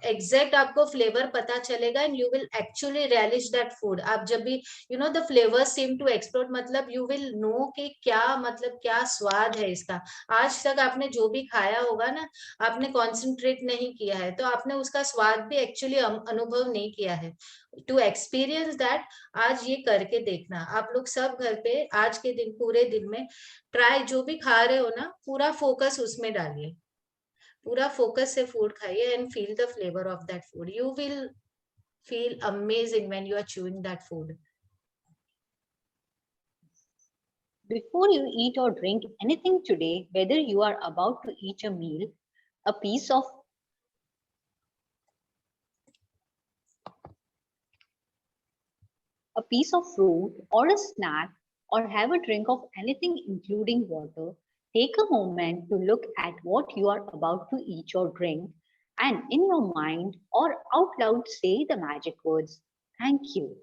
exact आपको flavor पता चलेगा, and you will actually relish that food. आप जब भी the flavors seem to explode, मतलब you will know कि क्या, मतलब क्या स्वाद है इसका। आज तक आपने जो भी खाया होगा ना, आपने concentrate नहीं किया है, तो आपने उसका स्वाद भी actually अनुभव नहीं किया है। To experience that, आज ये करके देखना। आप लोग सब घर पे आज के दिन, पूरे दिन में ट्राई, जो भी खा रहे हो ना, पूरा फोकस उसमें डालिए, पूरा फोकस से फूड खाइए and feel the flavour of that food. You will feel amazing when you are chewing that food. Before you eat or drink anything today, whether you are about to eat a meal, a piece of fruit or a snack, or have a drink of anything including water, take a moment to look at what you are about to eat or drink, and in your mind or out loud say the magic words, thank you.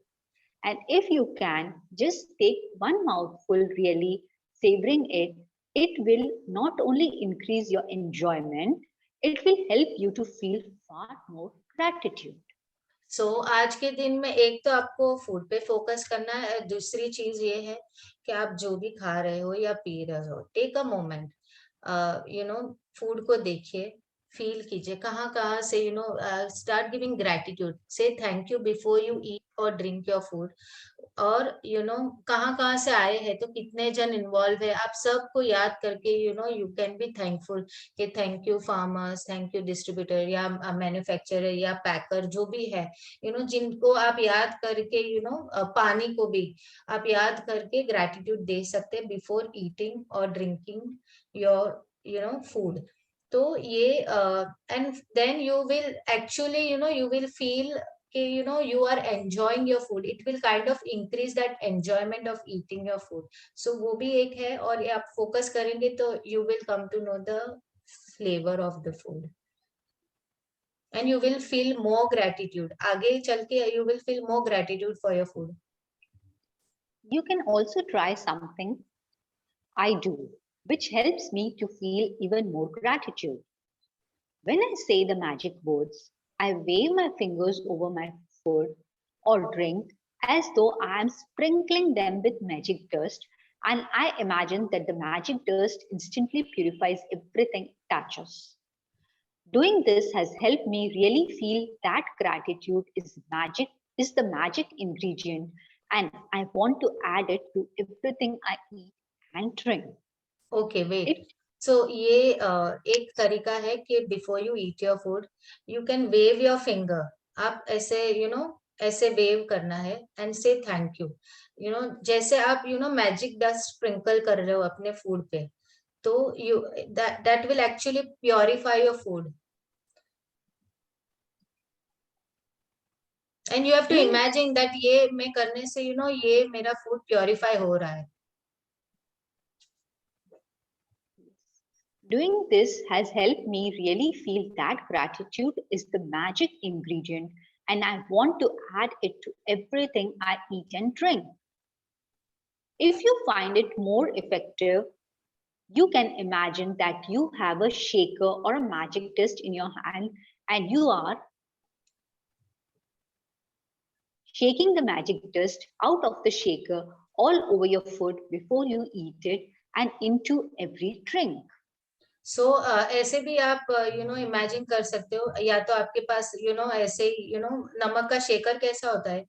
And if you can, just take one mouthful, really savoring it. It will not only increase your enjoyment, it will help you to feel far more gratitude. सो आज के दिन में एक तो आपको फूड पे फोकस करना है, दूसरी चीज ये है कि आप जो भी खा रहे हो या पी रहे हो, टेक अ मोमेंट, फूड को देखिए, फील कीजिए कहाँ कहाँ से, स्टार्ट गिविंग ग्रेटिट्यूड, से थैंक यू बिफोर यू ईट और ड्रिंक योर फूड। और कहाँ कहाँ से आए हैं, तो कितने जन इन्वॉल्व है, आप सबको याद करके यू कैन बी थैंकफुल कि thank you farmers, thank you distributor या मैन्युफैक्चरर या पैकर जो भी है, जिनको आप याद करके पानी को भी आप याद करके ग्रेटिट्यूड दे सकते हैं बिफोर ईटिंग और ड्रिंकिंग योर फूड। तो ये and then you will actually you will feel कि you are enjoying your food, it will kind of increase that enjoyment of eating your food, so वो भी एक है। और ये आप फोकस करेंगे तो you will come to know the flavor of the food and you will feel more gratitude, आगे चल के you will feel more gratitude for your food. You can also try something I do, which helps me to feel even more gratitude. When I say the magic words, I wave my fingers over my food or drink as though I am sprinkling them with magic dust, and I imagine that the magic dust instantly purifies everything it touches. Doing this has helped me really feel that gratitude is the magic ingredient, and I want to add it to everything I eat and drink. Okay, wait. So ये एक तरीका है कि before you eat your food you can wave your finger, आप ऐसे ऐसे वेव करना है एंड से थैंक यू, जैसे आप मैजिक डस्ट स्प्रिंकल कर रहे हो अपने फूड पे, तो you that will actually purify your food and you have to imagine that ये मैं करने से ये मेरा फूड प्योरीफाई हो रहा है। Doing this has helped me really feel that gratitude is the magic ingredient, and I want to add it to everything I eat and drink. If you find it more effective, you can imagine that you have a shaker or a magic dust in your hand and you are shaking the magic dust out of the shaker all over your food before you eat it and into every drink. सो ऐसे भी आप इमेजिन कर सकते हो, या तो आपके पास ऐसे ही नमक का शेकर कैसा होता है,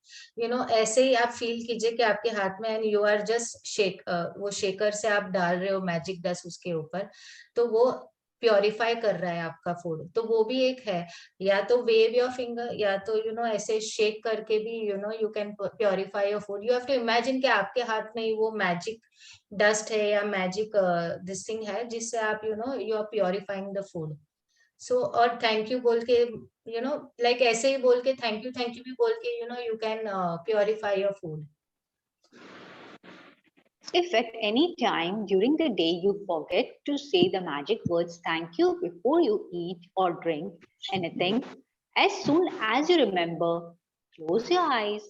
ऐसे ही आप फील कीजिए कि आपके हाथ में एंड यू आर जस्ट वो शेकर से आप डाल रहे हो मैजिक डस्ट उसके ऊपर, तो वो प्योरीफाई कर रहा है आपका फूड, तो वो भी एक है। या तो वेव योर फिंगर, या तो ऐसे शेक करके भी you can purify your food. You have to imagine कि आपके हाथ में वो मैजिक डस्ट है या मैजिक दिस थिंग है जिससे आप you are purifying the food. So और थैंक यू बोल के लाइक ऐसे ही बोल के थैंक यू भी बोल के you can purify your food. If at any time during the day you forget to say the magic words thank you before you eat or drink anything, as soon as you remember, close your eyes,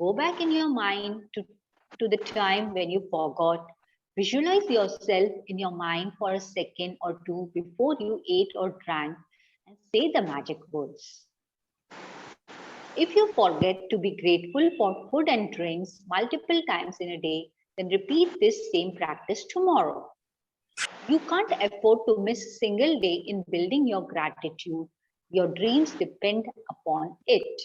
go back in your mind to the time when you forgot, visualize yourself in your mind for a second or two before you ate or drank, and say the magic words. If you forget to be grateful for food and drinks multiple times in a day, then repeat this same practice tomorrow. You can't afford to miss a single day in building your gratitude. Your dreams depend upon it.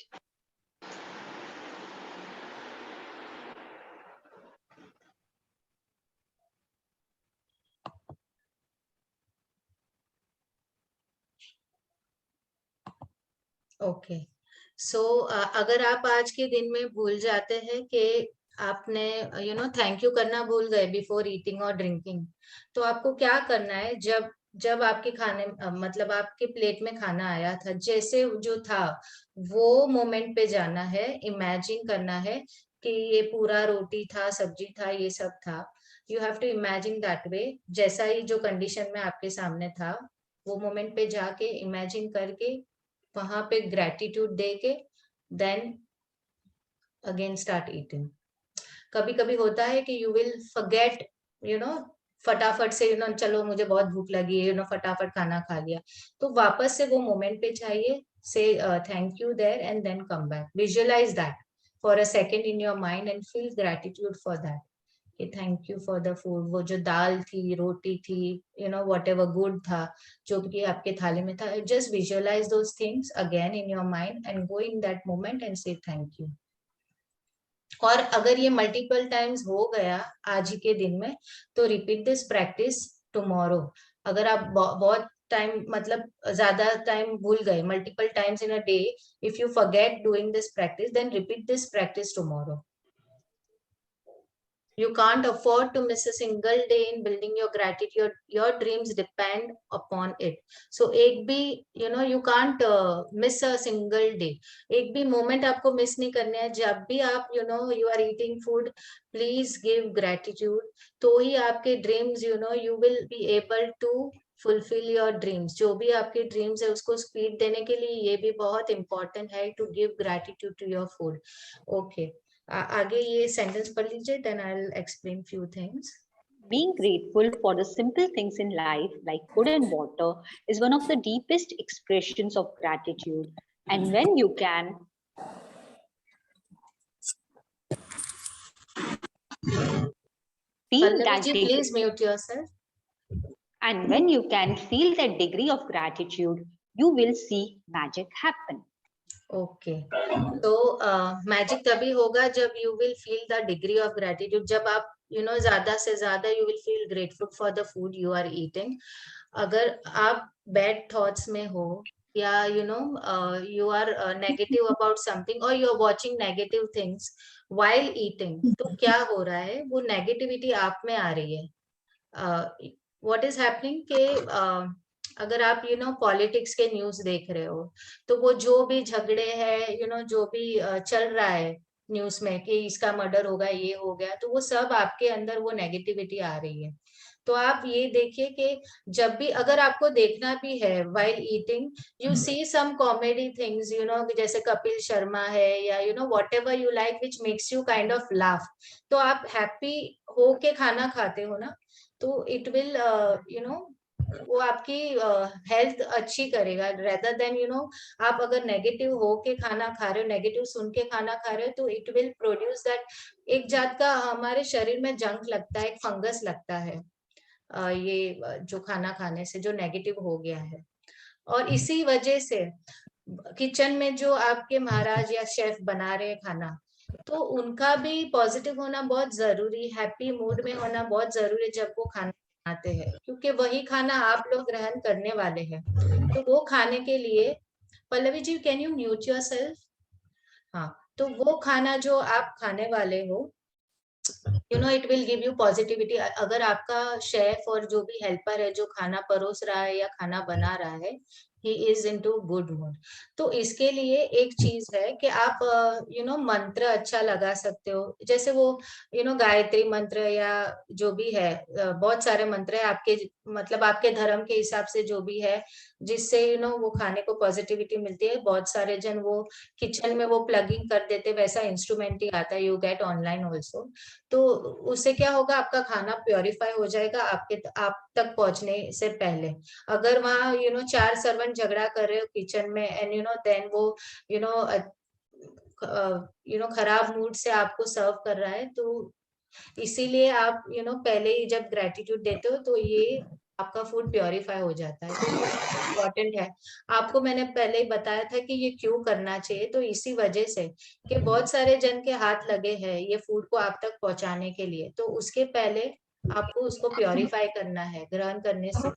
Okay, so अगर आप आज के दिन में भूल जाते हैं कि आपने थैंक यू करना भूल गए बिफोर ईटिंग और ड्रिंकिंग, तो आपको क्या करना है, जब आपके खाने मतलब आपके प्लेट में खाना आया था, जैसे जो था वो मोमेंट पे जाना है, इमेजिन करना है कि ये पूरा रोटी था, सब्जी था, ये सब था. You have to imagine that way. जैसा ही जो कंडीशन में आपके सामने था, वो मोमेंट पे जाके इमेजिन करके वहां पे ग्रेटिट्यूड दे के देन अगेन स्टार्ट ईटिंग. कभी कभी होता है कि you will forget, you know, फटाफट से, यू नो, चलो मुझे बहुत भूख लगी है, यू नो, फटाफट खाना खा लिया. तो वापस से वो मोमेंट पे चाहिए, say thank you there and then come back. Visualise that for a second in your mind and feel gratitude for that कि thank you for the food. वो जो दाल थी, रोटी थी, you know, whatever good था, जो भी आपके थाली में था, just visualise those things again in your mind and go in that moment and say thank you. और अगर ये मल्टीपल टाइम्स हो गया आज ही के दिन में, तो रिपीट दिस प्रैक्टिस टुमारो. अगर आप बहुत टाइम, मतलब ज्यादा टाइम भूल गए, multiple times in a day, if you forget doing this practice, then repeat this practice tomorrow. You can't afford to miss a single day in building your gratitude. Your dreams depend upon it. So एक भी, you know, you can't miss a single day. एक भी moment आपको miss नहीं करना है. जब भी आप, you know, you are eating food, please give gratitude. तो ही आपके dreams, you know, you will be able to fulfill your dreams. जो भी आपके dreams है उसको speed देने के लिए ये भी बहुत important है to give gratitude to your food. Okay. आगे ये सेंटेंस पढ़ लीजिए, then I'll explain few things. Being grateful for the simple things in life, like food and water, is one of the deepest expressions of gratitude. And when you can feel Pallavi that ji, degree, please mute yourself. and when you can feel that degree of gratitude, you will see magic happen. Okay. तो मैजिक तभी होगा जब you will feel the degree of gratitude. जब आप, यू नो, ज्यादा से ज्यादा you will feel grateful for the food you are eating. अगर आप बैड थॉट्स में हो, या you know, you are negative about something, और you are watching negative things while eating, तो क्या हो रहा है, वो नेगेटिविटी आप में आ रही है. व्हाट इज हैपनिंग के अगर आप, यू नो, पॉलिटिक्स के न्यूज देख रहे हो, तो वो जो भी झगड़े हैं, यू नो, जो भी चल रहा है न्यूज में कि इसका मर्डर होगा, ये हो गया, तो वो सब आपके अंदर वो नेगेटिविटी आ रही है. तो आप ये देखिए कि जब भी अगर आपको देखना भी है while eating, you see some comedy things, you know, जैसे कपिल शर्मा है, या you know whatever you like which makes you kind of laugh. तो आप हैप्पी हो के खाना खाते हो ना, तो इट विल, यू नो, वो आपकी हेल्थ अच्छी करेगा. रेदर देन, यू नो, आप अगर नेगेटिव हो के खाना खा रहे हो, नेगेटिव सुन के खाना खा रहे हो, तो इट विल प्रोड्यूस दैट, एक जात का हमारे शरीर में जंक लगता है, एक फंगस लगता है, ये जो खाना खाने से जो नेगेटिव हो गया है. और इसी वजह से किचन में जो आपके महाराज या शेफ बना रहे हैं खाना, तो उनका भी पॉजिटिव होना बहुत जरूरी, हैप्पी मूड में होना बहुत जरूरी है जब वो खाना बनाते हैं, क्योंकि वही खाना आप लोग ग्रहण करने वाले हैं. तो वो खाने के लिए, Pallavi ji, can you mute yourself? हाँ. तो वो खाना जो आप खाने वाले हो, you know, it will give you positivity. अगर आपका शेफ और जो भी हेल्पर है जो खाना परोस रहा है या खाना बना रहा है, he is into good mood, तो इसके लिए एक चीज है कि आप, यू नो, मंत्र अच्छा लगा सकते हो. जैसे वो, यू नो, गायत्री मंत्र या जो भी है, बहुत सारे मंत्र है आपके, मतलब आपके धर्म के हिसाब से जो भी है, जिससे, यू नो, वो खाने को पॉजिटिविटी मिलती है. बहुत सारे जन वो किचन में वो प्लगिंग कर देते, वैसा इंस्ट्रूमेंट ही आता है, यू गेट ऑनलाइन ऑल्सो. तो उससे क्या होगा, आपका खाना प्योरीफाई हो जाएगा आप तक पहुंचने से पहले. अगर वहाँ, यू नो, 4 सर्वेंट झगड़ा कर रहे हो किचन में, एंड यू नो देन वो, यू नो, खराब मूड से आपको सर्व कर रहा है, तो इसीलिए आप, यू नो, पहले ही जब ग्रेटिट्यूड देते हो, तो ये आपका फूड प्योरीफाई हो जाता है. तो इम्पोर्टेंट है. आपको मैंने पहले ही बताया था कि ये क्यों करना चाहिए, तो इसी वजह से कि बहुत सारे जन के हाथ लगे हैं ये फूड को आप तक पहुंचाने के लिए, तो उसके पहले आपको उसको प्योरीफाई करना है ग्रहण करने से.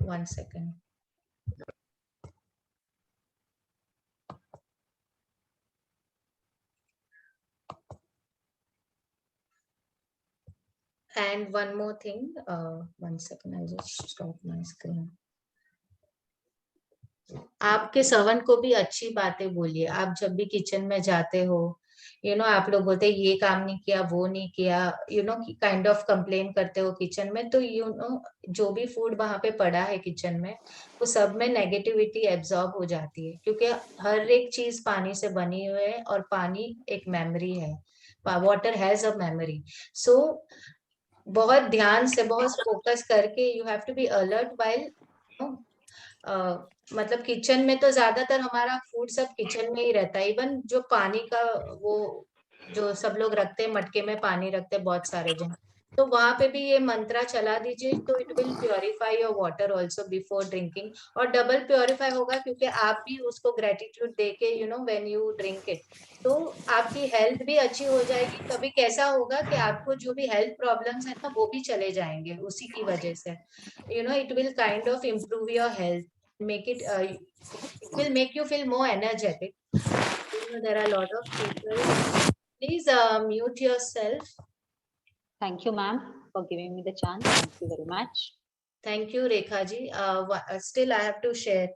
1 second. And one more thing, 1 second, I'll just stop my screen. आपके सर्वेंट को भी अच्छी बातें बोलिए। आप जब भी किचन में जाते हो, आप लोग बोलते हैं ये काम नहीं किया, वो नहीं किया, काइंड ऑफ कंप्लेन करते हो किचन में, तो जो भी फूड वहां पे पड़ा है किचन में, वो सब में नेगेटिविटी एब्जॉर्ब हो जाती है, क्योंकि हर एक चीज पानी से बनी हुई है और पानी एक मेमोरी है। Water has a memory. So बहुत ध्यान से, बहुत फोकस करके you have to be alert while, मतलब किचन में तो ज्यादातर हमारा फूड सब किचन में ही रहता है। इवन जो पानी का वो जो सब लोग रखते हैं, मटके में पानी रखते हैं बहुत सारे जन, तो वहां पे भी ये मंत्रा चला दीजिए, तो it will purify your water also before drinking. और डबल प्योरीफाई होगा, क्योंकि आप भी उसको ग्रेटिट्यूड दे के व्हेन यू ड्रिंक इट, तो आपकी हेल्थ भी अच्छी हो जाएगी। कभी कैसा होगा कि आपको जो भी हेल्थ प्रॉब्लम्स है ना, वो भी चले जाएंगे उसी की वजह से। It will kind of improve your health, make it it will make you feel more energetic. There are a lot of people. Please mute yourself. Thank you, ma'am, for giving me the chance. Thank you very much. Thank you, Rekha ji. Still I have to share.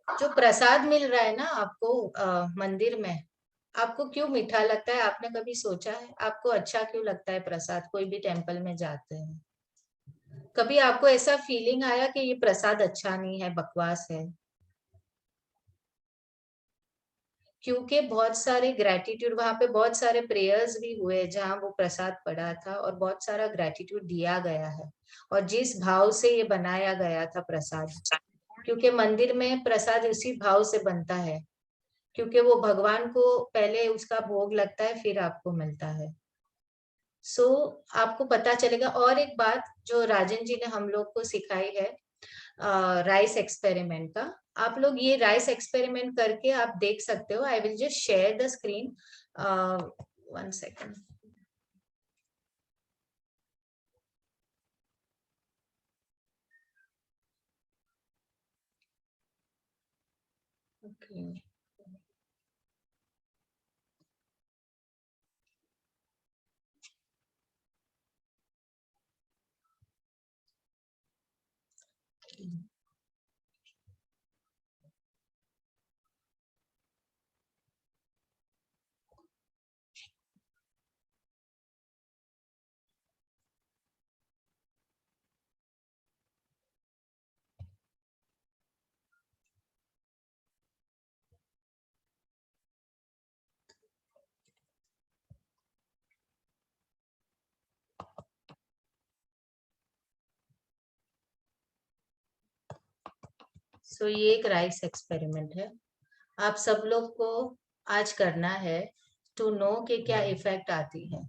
जो प्रसाद मिल रहा है ना आपको मंदिर में, आपको क्यों मीठा लगता है? आपने कभी सोचा है आपको अच्छा क्यों लगता है प्रसाद? कोई भी टेम्पल में जाते हैं, कभी आपको ऐसा फीलिंग आया कि ये प्रसाद अच्छा नहीं है, बकवास है? क्योंकि बहुत सारे ग्रेटिट्यूड, वहां पे बहुत सारे प्रेयर्स भी हुए जहां वो प्रसाद पड़ा था, और बहुत सारा ग्रेटिट्यूड दिया गया है, और जिस भाव से ये बनाया गया था प्रसाद, क्योंकि मंदिर में प्रसाद उसी भाव से बनता है, क्योंकि वो भगवान को पहले उसका भोग लगता है, फिर आपको मिलता है। सो आपको पता चलेगा। और एक बात जो राजन जी ने हम लोग को सिखाई है, राइस एक्सपेरिमेंट का, आप लोग ये राइस एक्सपेरिमेंट करके आप देख सकते हो। I will just share the screen, 1 second. Okay, so ये एक राइस एक्सपेरिमेंट है, आप सब लोग को आज करना है टू नो कि क्या इफेक्ट आती है।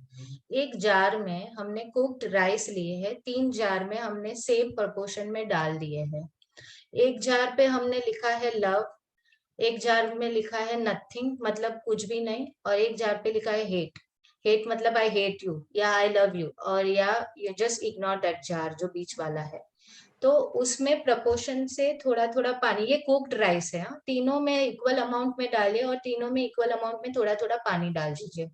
एक जार में हमने कुक्ड राइस लिए हैं, 3 जार में हमने सेम प्रोपोर्शन में डाल दिए हैं। एक जार पे हमने लिखा है लव, एक जार में लिखा है नथिंग, मतलब कुछ भी नहीं, और एक जार पे लिखा है हेट। हेट मतलब आई हेट यू या आई लव यू, और या you just ignore that jar जो बीच वाला है। तो उसमें प्रपोर्शन से थोड़ा थोड़ा पानी, ये कुक्ड राइस है, तीनों में इक्वल अमाउंट में डालिए, और तीनों में इक्वल अमाउंट में थोड़ा थोड़ा पानी डाल दीजिए।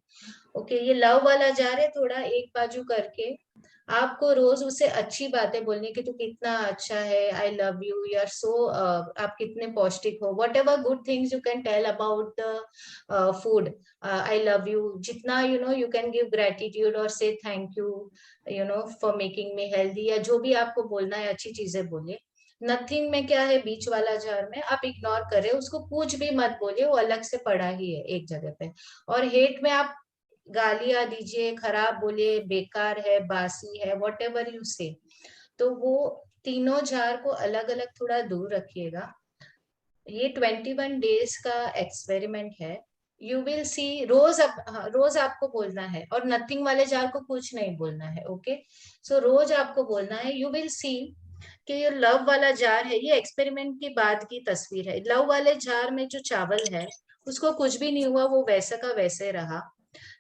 ओके, ये लव वाला जार है, थोड़ा एक बाजू करके आपको रोज उसे अच्छी बातें बोलनी कि तू कितना अच्छा है, I love you, you are so, आप कितने पौष्टिक हो, whatever good things you can tell about the food, I love you, जितना यू कैन गिव ग्रेटिट्यूड और say thank you for making me healthy, या जो भी आपको बोलना है अच्छी चीजें बोलिए। नथिंग में क्या है, बीच वाला जार में आप इग्नोर करें, उसको कुछ भी मत बोलिए, वो अलग से पड़ा ही है एक जगह पे। और हेट में आप गालियां दीजिए, खराब बोलिए, बेकार है, बासी है, वॉट एवर यू से। तो वो तीनों जार को अलग अलग थोड़ा दूर रखिएगा। ये 21 डेज का एक्सपेरिमेंट है। यू विल सी, रोज आपको बोलना है, और नथिंग वाले जार को कुछ नहीं बोलना है। ओके, सो रोज आपको बोलना है। यू विल सी कि ये लव वाला जार है, ये एक्सपेरिमेंट के बाद की तस्वीर है। लव वाले जार में जो चावल है उसको कुछ भी नहीं हुआ, वो वैसे का वैसे रहा।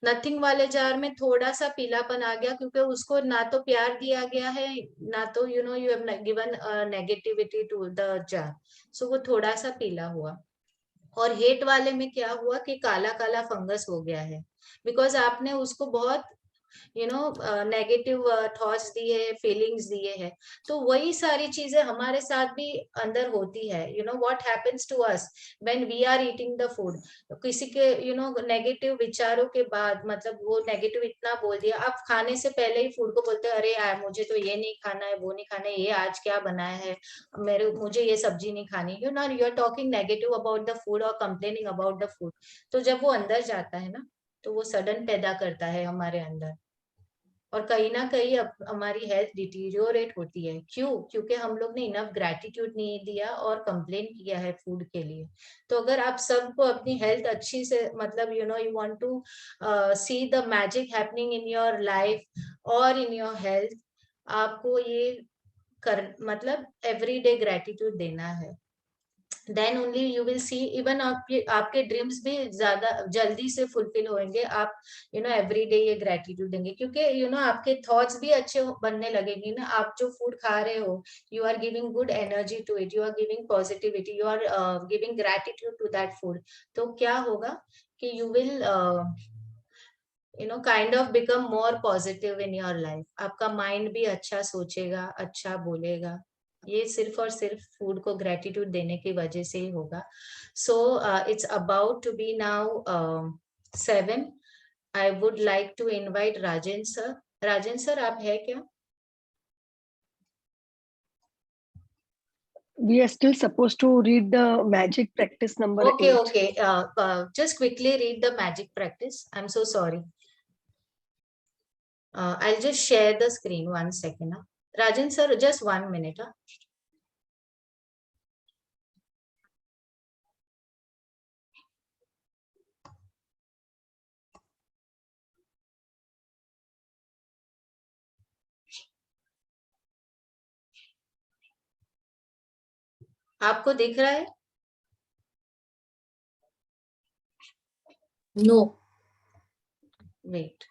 नथिंग वाले जार में थोड़ा सा पीलापन आ गया, क्योंकि उसको ना तो प्यार दिया गया है, ना तो you have given negativity to the jar, so वो थोड़ा सा पीला हुआ। और हेट वाले में क्या हुआ कि काला काला फंगस हो गया है, बिकॉज आपने उसको बहुत नेगेटिव थॉट्स दिए, फीलिंग्स दिए हैं, तो वही सारी चीजें हमारे साथ भी अंदर होती है. What happens to us when we are eating the food. किसी के नेगेटिव विचारों के बाद, मतलब वो नेगेटिव इतना बोल दिया, आप खाने से पहले ही फूड को बोलते हैं, अरे यार मुझे तो ये नहीं खाना है, वो नहीं खाना है, ये आज क्या बनाया है, मुझे ये सब्जी नहीं खानी. You are talking negative about the food और कंप्लेनिंग अबाउट द फूड. तो जब वो अंदर जाता है ना, तो वो सडन पैदा करता है हमारे अंदर, और कहीं ना कहीं अब हमारी हेल्थ डिटीरियोरेट होती है. क्यों? क्योंकि हम लोग ने इनफ ग्रेटिट्यूड नहीं दिया और कंप्लेन किया है फूड के लिए. तो अगर आप सबको अपनी हेल्थ अच्छी से, मतलब you want to see the magic happening in your life और इन योर हेल्थ, आपको ये मतलब एवरीडे ग्रेटिट्यूड देना है. Then only you will see, even आपके ड्रीम्स भी ज्यादा जल्दी से फुलफिल होंगे. आप एवरीडे ये ग्रेटिट्यूड देंगे, क्योंकि आपके थॉट्स भी अच्छे बनने लगेंगे ना. आप जो फूड खा रहे हो, you are giving good energy to it, you are giving positivity, you are giving gratitude to that food. तो क्या होगा कि you will kind of become more positive in your life. आपका माइंड भी अच्छा सोचेगा, अच्छा बोलेगा. ये सिर्फ और सिर्फ फूड को ग्रेटिट्यूड देने की वजह से ही होगा. So it's about to be now 7. I would like to invite Rajen sir. Rajen sir, आप है क्या? We are still supposed to read the magic practice number 8. Okay. Just quickly read the magic practice. I'm so sorry. I'll just share the screen. 1 second. Rajan sir, just 1 minute. आपको दिख रहा है? No. Wait.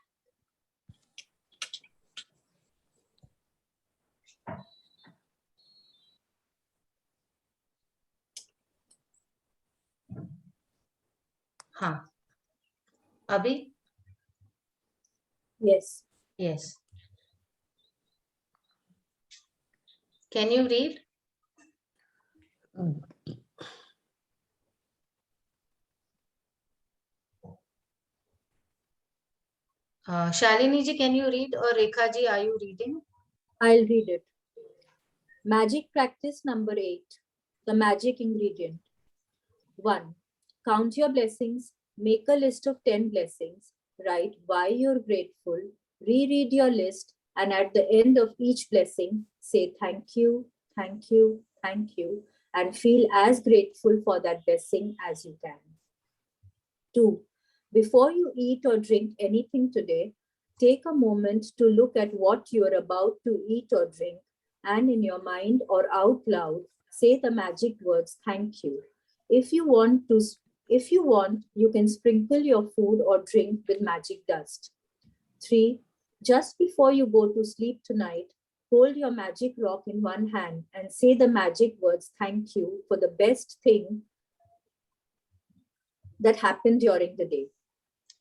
हाँ, अभी? Yes. Yes. Can you read? Shalini ji, can you read? Or Rekha ji, are you reading? I'll read it. Magic practice number 8. The magic ingredient. 1. Count your blessings. Make a list of 10 blessings. Write why you're grateful. Reread your list. And at the end of each blessing, say thank you, thank you, thank you. And feel as grateful for that blessing as you can. 2. Before you eat or drink anything today, take a moment to look at what you are about to eat or drink, and in your mind or out loud, say the magic words, thank you. If you want, you can sprinkle your food or drink with magic dust. 3. Just before you go to sleep tonight, hold your magic rock in one hand and say the magic words, thank you, for the best thing that happened during the day.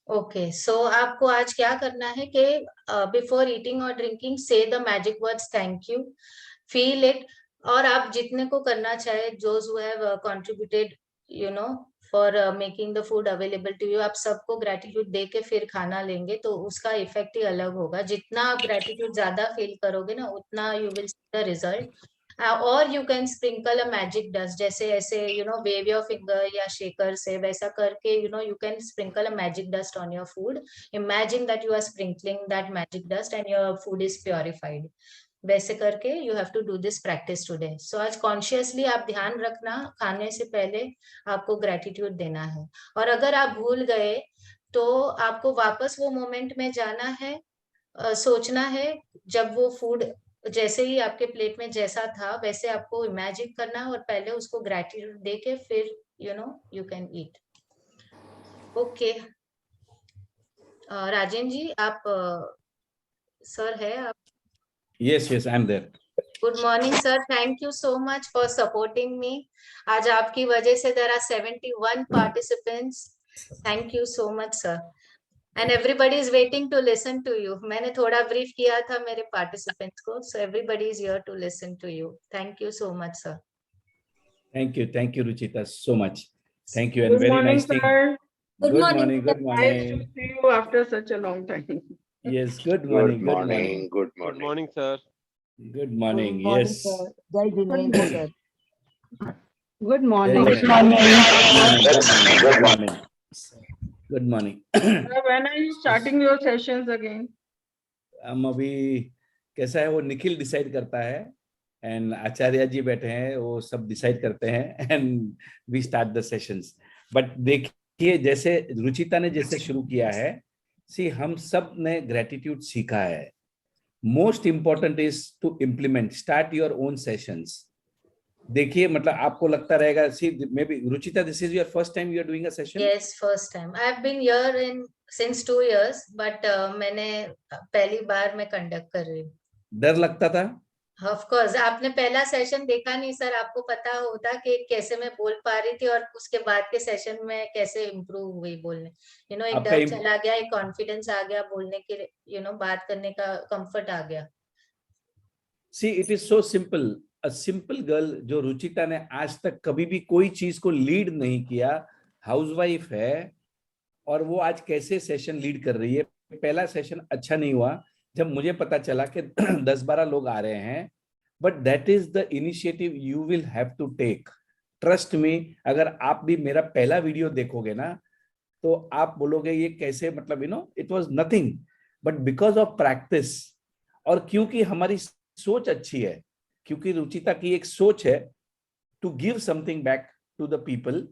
Okay, so आपको आज क्या करना है कि before eating or drinking, say the magic words thank you, feel it. और आप जितने को करना चाहे, those who have contributed, for making the food available to you, आप सबको gratitude दे के फिर खाना लेंगे, तो उसका इफेक्ट ही अलग होगा. जितना आप gratitude ज्यादा फील करोगे ना, उतना you will see the result. Or you can sprinkle a magic dust, जैसे ऐसे wave your finger या shaker से वैसा करके you can sprinkle a magic dust on your food. Imagine that you are sprinkling that magic dust and your food is purified. वैसे करके you have to do this practice today. So आज consciously आप ध्यान रखना, खाने से पहले आपको gratitude देना है. और अगर आप भूल गए तो आपको वापस वो मोमेंट में जाना है, सोचना है जब वो फूड जैसे ही आपके प्लेट में जैसा था वैसे आपको इमेजिन करना और पहले उसको ग्रेटिट्यूड देके फिर you can eat. Okay, Rajen ji, आप सर है आप? Yes, I am there. Good morning sir, thank you so much for supporting me. आज आपकी वजह से there are 71 participants. Thank you so much sir. And everybody is waiting to listen to you. मैंने थोड़ा brief किया था मेरे participants को, so everybody is here to listen to you. Thank you so much, sir. Thank you, Ruchita, so much. Thank you, and Good very morning, nice thing. sir. Good morning. Good Nice to morning. see you after such a long time. Yes, good morning. Good morning. Good Good morning. morning, sir. Good morning. Good morning, Yes. sir. Jai Jinendra, sir. Good Jai morning. Jinendra. Good morning. Good morning. Sir, when are you starting your sessions again? हम अभी कैसा है वो निखिल डिसाइड करता है एंड आचार्य जी बैठे हैं वो सब डिसाइड करते हैं and we start the sessions. But देखिए जैसे रुचिता ने जैसे शुरू किया है, सी हम सब ने ग्रेटिट्यूड सीखा है. Most important is to implement, start your own sessions. देखिए मतलब आपको लगता रहेगा, see may be Ruchita this is your first time you are doing a session. Yes, first time. I've been here since 2 years, but मैंने पहली बार मैं conduct कर रही हूँ. डर लगता था? Of course, आपने पहला सेशन देखा नहीं सर, आपको पता होता कि कैसे मैं बोल पा रही थी और उसके बाद के सेशन में कैसे इम्प्रूव हुई बोलने. एक आपका डर चला गया, एक कॉन्फिडेंस आ गया बोलने के, बात करने का कंफर्ट आ गया. See it is so simple. A simple girl जो रुचिता ने आज तक कभी भी कोई चीज को लीड नहीं किया, हाउसवाइफ है, और वो आज कैसे सेशन लीड कर रही है. पहला सेशन अच्छा नहीं हुआ जब मुझे पता चला कि 10-12 लोग आ रहे हैं, but that is the initiative you will have to take. Trust me, अगर आप भी मेरा पहला वीडियो देखोगे ना तो आप बोलोगे ये कैसे, मतलब it was nothing, but because of practice. और क्योंकि हमारी सोच अच्छी है, क्योंकि रुचिता की एक सोच है to give something back to the people,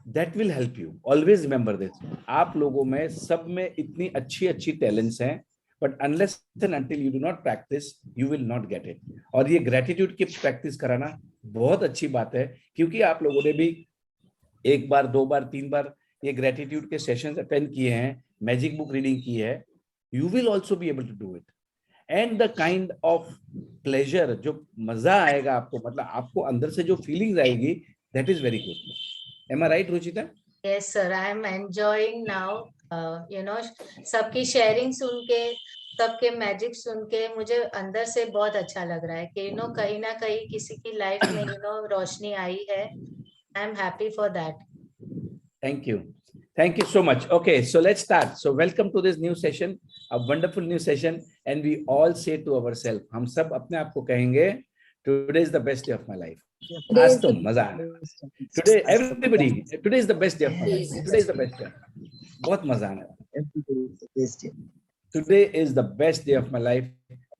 that will help you. Always remember this. आप लोगों में सब में इतनी अच्छी टैलेंट्स हैं, but unless and until you do not practice you will not get it. और ये ग्रेटिट्यूड की प्रैक्टिस कराना बहुत अच्छी बात है, क्योंकि आप लोगों ने भी 1 बार 2 बार 3 बार ये ग्रेटिट्यूड के सेशंस अटेंड किए हैं, मैजिक बुक रीडिंग की है. You will also be able to do it. And the kind of pleasure, जो मजा आएगा आपको, मतलब आपको अंदर से जो फीलिंग्स आएगी, that is very good. Am I right Ruchita? Yes, sir. I am enjoying now. सबकी शेयरिंग सुन के, सबके मैजिक सुन के मुझे अंदर से बहुत अच्छा लग रहा है कि कहीं ना कहीं किसी की लाइफ में रोशनी आई है. I am happy for that. Thank you so much. Okay, so let's start. So welcome to this new session, a wonderful new session, and we all say to ourselves, हम सब अपने आप को कहेंगे, today is the best day of my life. आज तो मजा आने वाला. Today everybody, today is the best day of my life. Today is the best day. बहुत मजा आने वाला. Today is the best day of my life,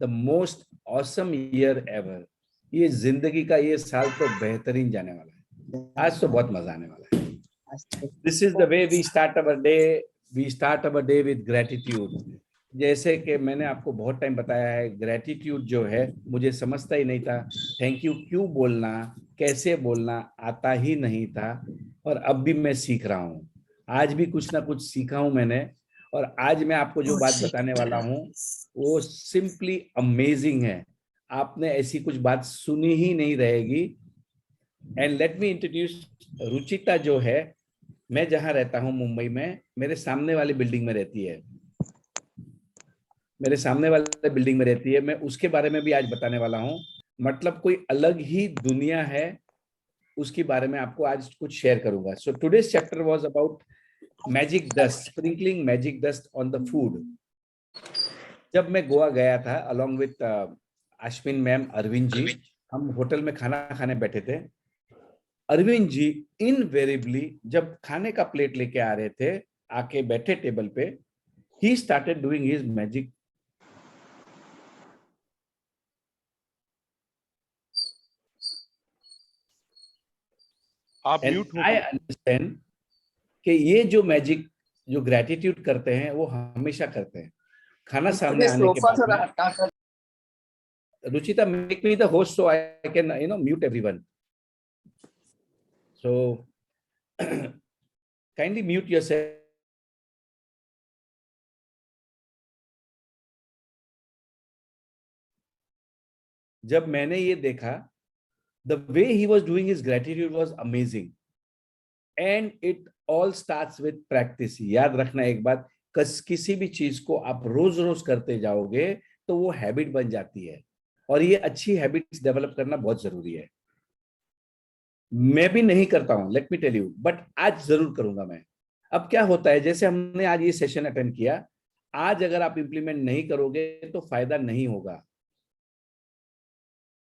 the most awesome year ever. ये जिंदगी का ये साल तो बेहतरीन जाने वाला है. आज तो बहुत मजा आने वाला है. This is the way we start our day. We start our day with gratitude. जैसे कि मैंने आपको बहुत टाइम बताया है, ग्रेटिट्यूड जो है मुझे समझता ही नहीं था. थैंक यू क्यों बोलना, कैसे बोलना आता ही नहीं था, और अब भी मैं सीख रहा हूँ. आज भी कुछ ना कुछ सीखा हूँ मैंने, और आज मैं आपको जो बात बताने वाला हूँ वो सिंपली अमेजिंग है. आपने ऐसी कुछ बात सुनी ही नहीं रहेगी. And let me introduce Ruchita जो है, मैं जहां रहता हूं मुंबई में, मेरे सामने वाली बिल्डिंग में रहती है. मेरे सामने वाले बिल्डिंग में रहती है. मैं उसके बारे में भी आज बताने वाला हूं. मतलब कोई अलग ही दुनिया है, उसके बारे में आपको आज कुछ शेयर करूंगा. So today's chapter was about magic dust, sprinkling magic dust on the food. जब मैं गोवा गया था along with Ashwin ma'am, Arvind ji, हम होटल में खाना खाने बैठे थे. अरविंद जी इनवेरिएबली जब खाने का प्लेट लेके आ रहे थे, आके बैठे टेबल पे, he started doing his magic. आप And म्यूट हो. I understand कि ये जो मैजिक, जो ग्रेटिट्यूड करते हैं, वो हमेशा करते हैं. खाना सामने आने के बाद, Ruchita make me the host so I can mute everyone. So kindly mute yourself. जब मैंने ये देखा, the way he was doing his gratitude was amazing, and it all starts with practice. याद रखना एक बात, किसी भी चीज को आप रोज रोज करते जाओगे तो वो हैबिट बन जाती है, और ये अच्छी हैबिट्स डेवलप करना बहुत जरूरी है। मैं भी नहीं करता हूं, let me tell you, but आज जरूर करूंगा मैं। अब क्या होता है, जैसे हमने आज ये सेशन अटेंड किया, आज अगर आप इंप्लीमेंट नहीं करोगे तो फायदा नहीं होगा।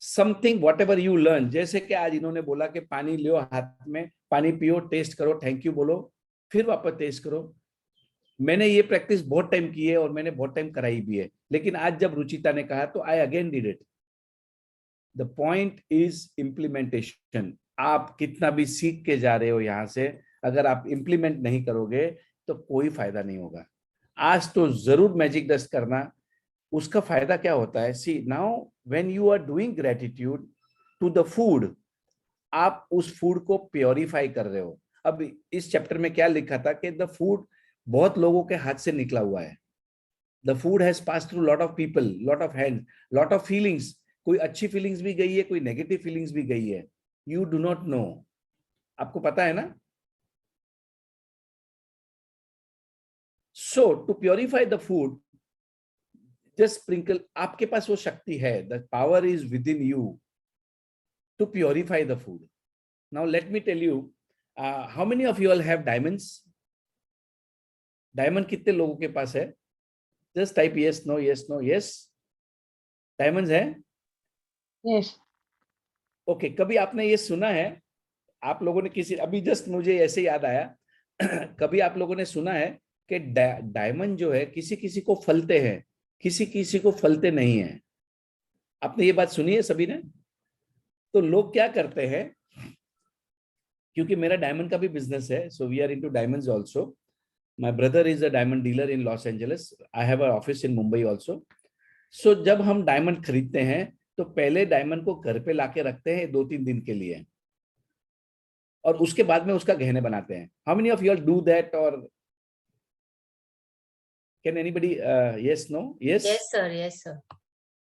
Something what ever you learn, जैसे कि आज इन्होंने बोला कि पानी लियो हाथ में, पानी पियो, टेस्ट करो, थैंक यू बोलो, फिर वापस टेस्ट करो। मैंने ये प्रैक्टिस बहुत टाइम की है और मैंने बहुत टाइम कराई भी है, लेकिन आज जब रुचिता ने कहा तो I again did it. The point is implementation. आप कितना भी सीख के जा रहे हो यहां से, अगर आप इम्प्लीमेंट नहीं करोगे तो कोई फायदा नहीं होगा। आज तो जरूर मैजिक डस्ट करना। उसका फायदा क्या होता है, see now when you are doing gratitude to the food, आप उस फूड को प्योरीफाई कर रहे हो। अब इस चैप्टर में क्या लिखा था कि द फूड बहुत लोगों के हाथ से निकला हुआ है। The food has pass through lot of people, lot of hand, lot of feelings. कोई अच्छी फीलिंग्स भी गई है, कोई नेगेटिव फीलिंग्स भी गई है। यू डू नॉट नो, आपको पता है ना। So to purify the food, just sprinkle, आपके पास वो शक्ति है, the power is within you to purify the food. Now let me tell you, how many of you all have diamonds? Diamond कितने लोगों के पास है? Just type yes no yes no yes. Diamonds है? Yes. ओके, कभी आपने ये सुना है, आप लोगों ने किसी, अभी जस्ट मुझे ऐसे याद आया कभी आप लोगों ने सुना है कि डायमंड जो है किसी किसी को फलते हैं, किसी किसी को फलते नहीं है? आपने ये बात सुनी है सभी ने? तो लोग क्या करते हैं, क्योंकि मेरा डायमंड का भी बिजनेस है, so we are into diamonds also. My brother is a diamond dealer in Los Angeles, I have a office in Mumbai also. So जब हम डायमंड खरीदते हैं तो पहले डायमंड को घर पे लाके रखते हैं 2-3 दिन के लिए, और उसके बाद में उसका गहने बनाते हैं। How many of you all do that, और can anybody yes no yes? Yes, sir. Yes, sir.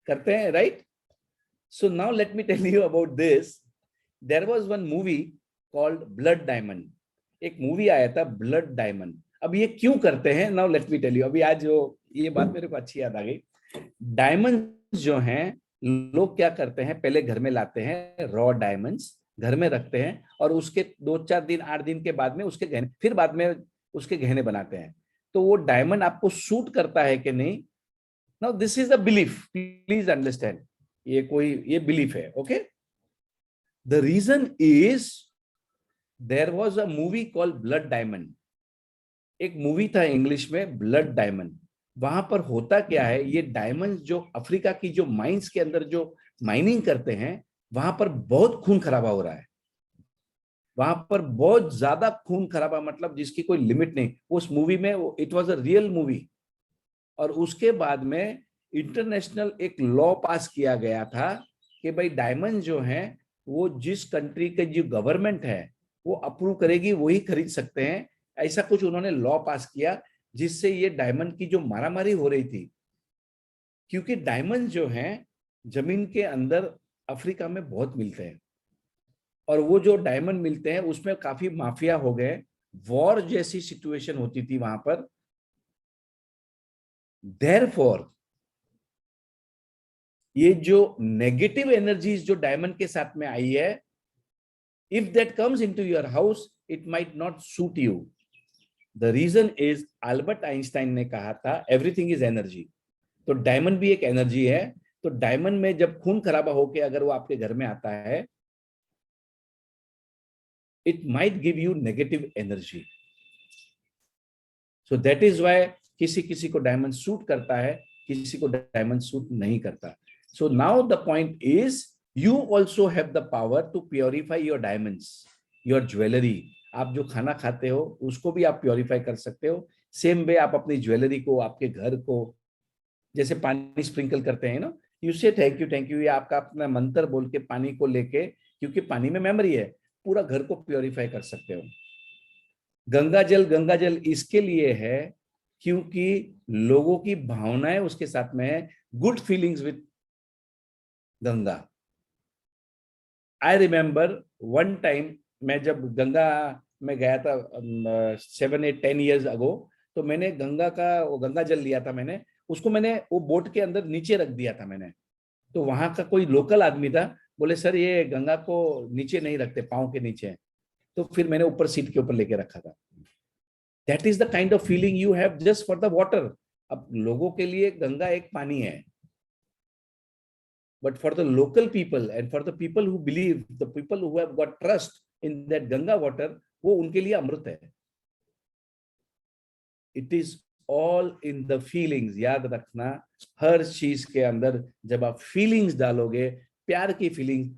करते हैं, right? So now let me tell you about this. There was one movie called blood diamond. एक मूवी आया था ब्लड डायमंड। अब ये क्यों करते हैं, now let me tell you. अभी आज जो ये बात मेरे को अच्छी याद आ गई। डायमंड जो हैं, लोग क्या करते हैं, पहले घर में लाते हैं रॉ डायमंड्स, घर में रखते हैं, और उसके 2-4 दिन 8 दिन के बाद में उसके गहने, फिर बाद में उसके गहने बनाते हैं। तो वो डायमंड आपको सूट करता है कि नहीं? Now this is a belief, please understand, ये बिलीफ है, okay. The reason is there was a movie called blood diamond. एक मूवी था इंग्लिश में, ब्लड डायमंड। वहां पर होता क्या है, ये डायमंड जो अफ्रीका की जो माइंस के अंदर जो माइनिंग करते हैं, वहां पर बहुत खून खराबा हो रहा है। वहां पर बहुत ज्यादा खून खराबा, मतलब जिसकी कोई लिमिट नहीं। उस मूवी में it was a real movie. और उसके बाद में इंटरनेशनल एक लॉ पास किया गया था कि भाई डायमंड जो हैं, वो जिस कंट्री के जो गवर्नमेंट है वो अप्रूव करेगी, वही खरीद सकते हैं। ऐसा कुछ उन्होंने लॉ पास किया, जिससे ये डायमंड की जो मारामारी हो रही थी, क्योंकि डायमंड जो हैं जमीन के अंदर अफ्रीका में बहुत मिलते हैं, और वो जो डायमंड मिलते हैं उसमें काफी माफिया हो गए, वॉर जैसी सिचुएशन होती थी वहां पर। देयरफॉर ये जो नेगेटिव एनर्जीज जो डायमंड के साथ में आई है, if that comes into your house, it might not suit you. The reason is, Albert Einstein ने कहा था एवरीथिंग इज एनर्जी। तो डायमंड भी एक एनर्जी है। तो डायमंड में जब खून खराबा होके अगर वो आपके घर में आता है, it might give you negative energy. So that is why किसी किसी को डायमंड सूट करता है, किसी को डायमंड सूट नहीं करता। So now the point is, you also have the power to purify your diamonds, your jewelry. आप जो खाना खाते हो उसको भी आप प्योरीफाई कर सकते हो। सेम वे आप अपनी ज्वेलरी को, आपके घर को, जैसे पानी स्प्रिंकल करते हैं ना, यू से थैंक यू, ये आपका अपना मंत्र बोल के पानी को लेके, क्योंकि पानी में मेमोरी है, पूरा घर को प्योरीफाई कर सकते हो। गंगा जल इसके लिए है क्योंकि लोगों की भावनाएं उसके साथ में है, good feelings with Ganga. I remember one time, मैं जब गंगा में गया था 7-8-10 years अगो, तो मैंने वो गंगा जल लिया था मैंने, उसको मैंने वो बोट के अंदर नीचे रख दिया था मैंने। तो वहां का कोई लोकल आदमी था, बोले सर ये गंगा को नीचे नहीं रखते, पाँव के नीचे। तो फिर मैंने ऊपर सीट के ऊपर लेके रखा था। That is the kind of feeling you have just for the water. अब लोगों के लिए गंगा एक पानी है, but for the local people and for the people who believe, the people who have got trust in that Ganga water, वो उनके लिए अमृत है। It is all in the feelings। याद रखना, हर चीज के अंदर जब आप फीलिंग्स डालोगे, प्यार की फीलिंग्स,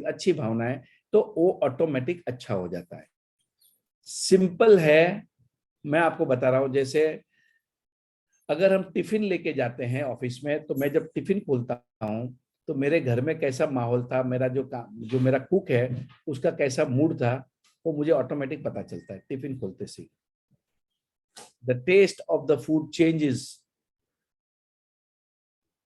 अच्छी भावनाएं, तो वो ऑटोमेटिक अच्छा हो जाता है। सिंपल है, मैं आपको बता रहा हूं। जैसे अगर हम टिफिन लेके जाते हैं ऑफिस में, तो मैं जब टिफिन खोलता हूं तो मेरे घर में कैसा माहौल था, मेरा जो मेरा कुक है उसका कैसा मूड था, वो मुझे ऑटोमेटिक पता चलता है टिफिन खोलते से। The taste of the food changes.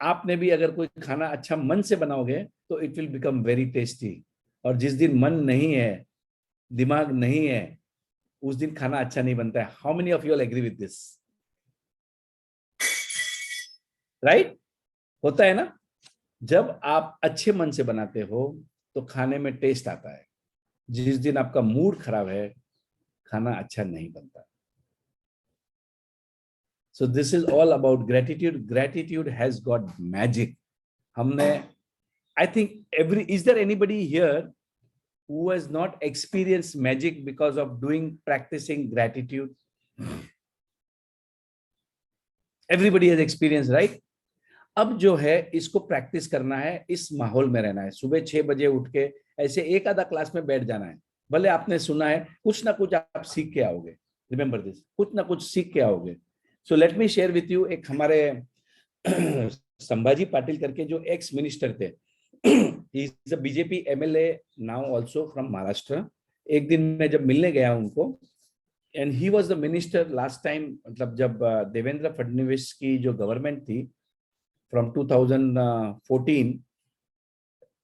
आपने भी अगर कोई खाना अच्छा मन से बनाओगे तो it will become very tasty, और जिस दिन मन नहीं है, दिमाग नहीं है, उस दिन खाना अच्छा नहीं बनता है। How many of you agree with this? Right? होता है ना? जब आप अच्छे मन से बनाते हो तो खाने में टेस्ट आता है। जिस दिन आपका मूड खराब है, खाना अच्छा नहीं बनता। So this is all about gratitude. Gratitude has got magic. हमने, I think is there anybody here who has not experienced magic because of practicing gratitude? Everybody has experienced, right? अब जो है इसको प्रैक्टिस करना है, इस माहौल में रहना है। सुबह 6 बजे उठ के ऐसे एक आधा क्लास में बैठ जाना है। भले आपने सुना है, कुछ ना कुछ आप सीख के आओगे। रिमेंबर दिस, कुछ ना कुछ सीख के आओगे। So let me share with you. एक हमारे संभाजी पाटिल करके जो एक्स मिनिस्टर थे, he is a BJP MLA now also from Maharashtra. एक दिन मैं जब मिलने गया उनको, and he was the minister last time, मतलब जब देवेंद्र फडणवीस की जो गवर्नमेंट थी फ्रॉम 2014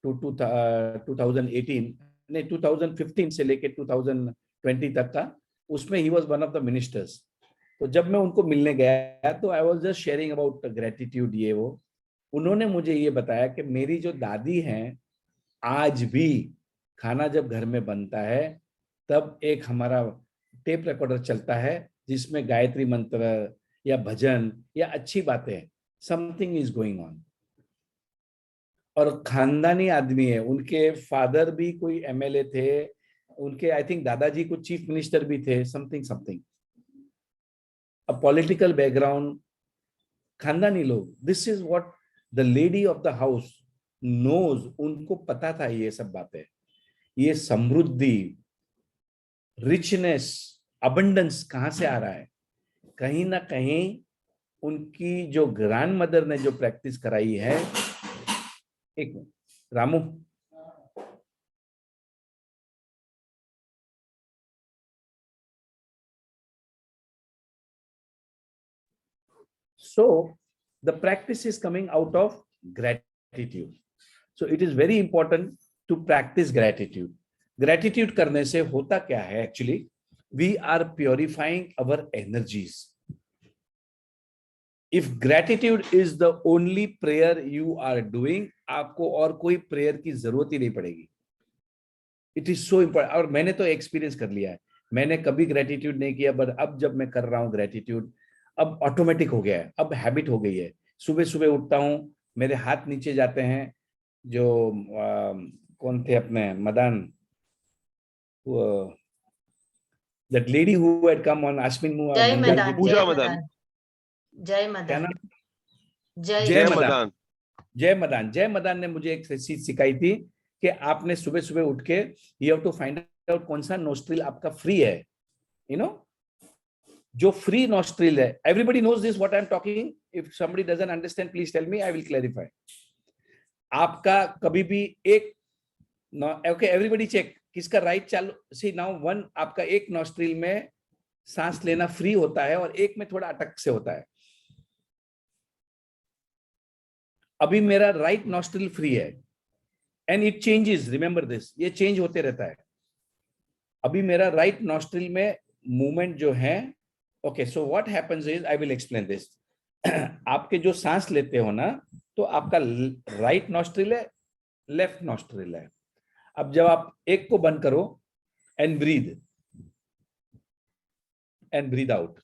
टू 2018, नहीं 2015 से लेके 2020 तक का, उसमें he was one of the ministers. तो जब मैं उनको मिलने गया तो I was just sharing about gratitude, ये वो। उन्होंने मुझे ये बताया कि मेरी जो दादी हैं, आज भी खाना जब घर में बनता है तब एक हमारा टेप रिकॉर्डर चलता है जिसमें गायत्री मंत्र या भजन या अच्छी बातें, समथिंग इज गोइंग ऑन। और खानदानी आदमी है, उनके फादर भी कोई एमएलए थे, उनके आई थिंक दादाजी कुछ चीफ मिनिस्टर भी थे, समथिंग अ पॉलिटिकल बैकग्राउंड, खानदानी लोग। This is what the lady of the house knows. उनको पता था ये सब बातें, ये समृद्धि, रिचनेस, अबंडेंस कहां से आ रहा है। कहीं ना कहीं उनकी जो ग्रैंड मदर ने जो प्रैक्टिस कराई है। एक minute Ramu, so the practice is coming out of gratitude. So it is very important to practice gratitude. Gratitude करने से होता क्या है actually? We are purifying our energies. If gratitude is the only prayer you are doing, आपको और कोई प्रेयर की जरूरत ही नहीं पड़ेगी। It is so important. और मैंने तो एक्सपीरियंस कर लिया है। मैंने कभी ग्रेटिट्यूड नहीं किया, बट अब जब मैं कर रहा हूँ ग्रेटिट्यूड, अब ऑटोमेटिक हो गया है, अब हैबिट हो गई है। सुबह सुबह उठता हूँ, मेरे हाथ नीचे जाते हैं। जो कौन थे अपने Madan, that lady who had come on Ashwin जय मदान, पूजा जय मदान। मदान, जय क्या मदान, नाम? जय जय मदान। मदान। जय मदान ने मुझे एक चीज सिखाई थी कि आपने सुबह सुबह उठ के you have to find out कौन सा नोस्ट्रिल आपका फ्री है। यू नो, जो फ्री नोस्ट्रिल है, everybody knows this what I am talking. If somebody doesn't understand please tell me, I will clarify. आपका कभी भी एक, ओके एवरीबडी चेक, किसका राइट चालू, सी नाउ वन, आपका एक नोस्ट्रिल में सांस लेना फ्री होता है और एक में थोड़ा अटक से होता है। अभी मेरा राइट नोस्ट्रिल फ्री है and it changes, remember this, ये चेंज होते रहता है। अभी मेरा राइट नोस्ट्रिल में मूवमेंट जो है Okay, so what happens is, I will explain this. आपके जो सांस लेते हो ना, तो आपका राइट नॉस्ट्रिल है, लेफ्ट नॉस्ट्रिल है. अब जब आप एक को बंद करो एंड ब्रीद आउट,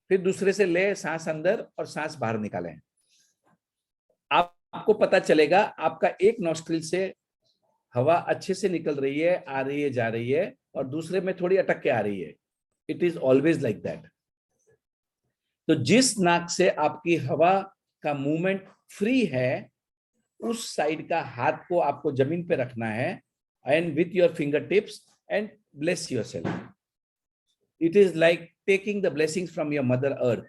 फिर दूसरे से ले सांस अंदर और सांस बाहर निकालें. आपको पता चलेगा आपका एक नॉस्ट्रिल से हवा अच्छे से निकल रही है, आ रही है, जा रही है, और दूसरे में थोड़ी अटक के आ रही है. It is always like that. तो जिस नाक से आपकी हवा का मूवमेंट फ्री है, उस साइड का हाथ को आपको जमीन पे रखना है, and with your finger tips and bless yourself. It is like taking the blessings from your mother earth.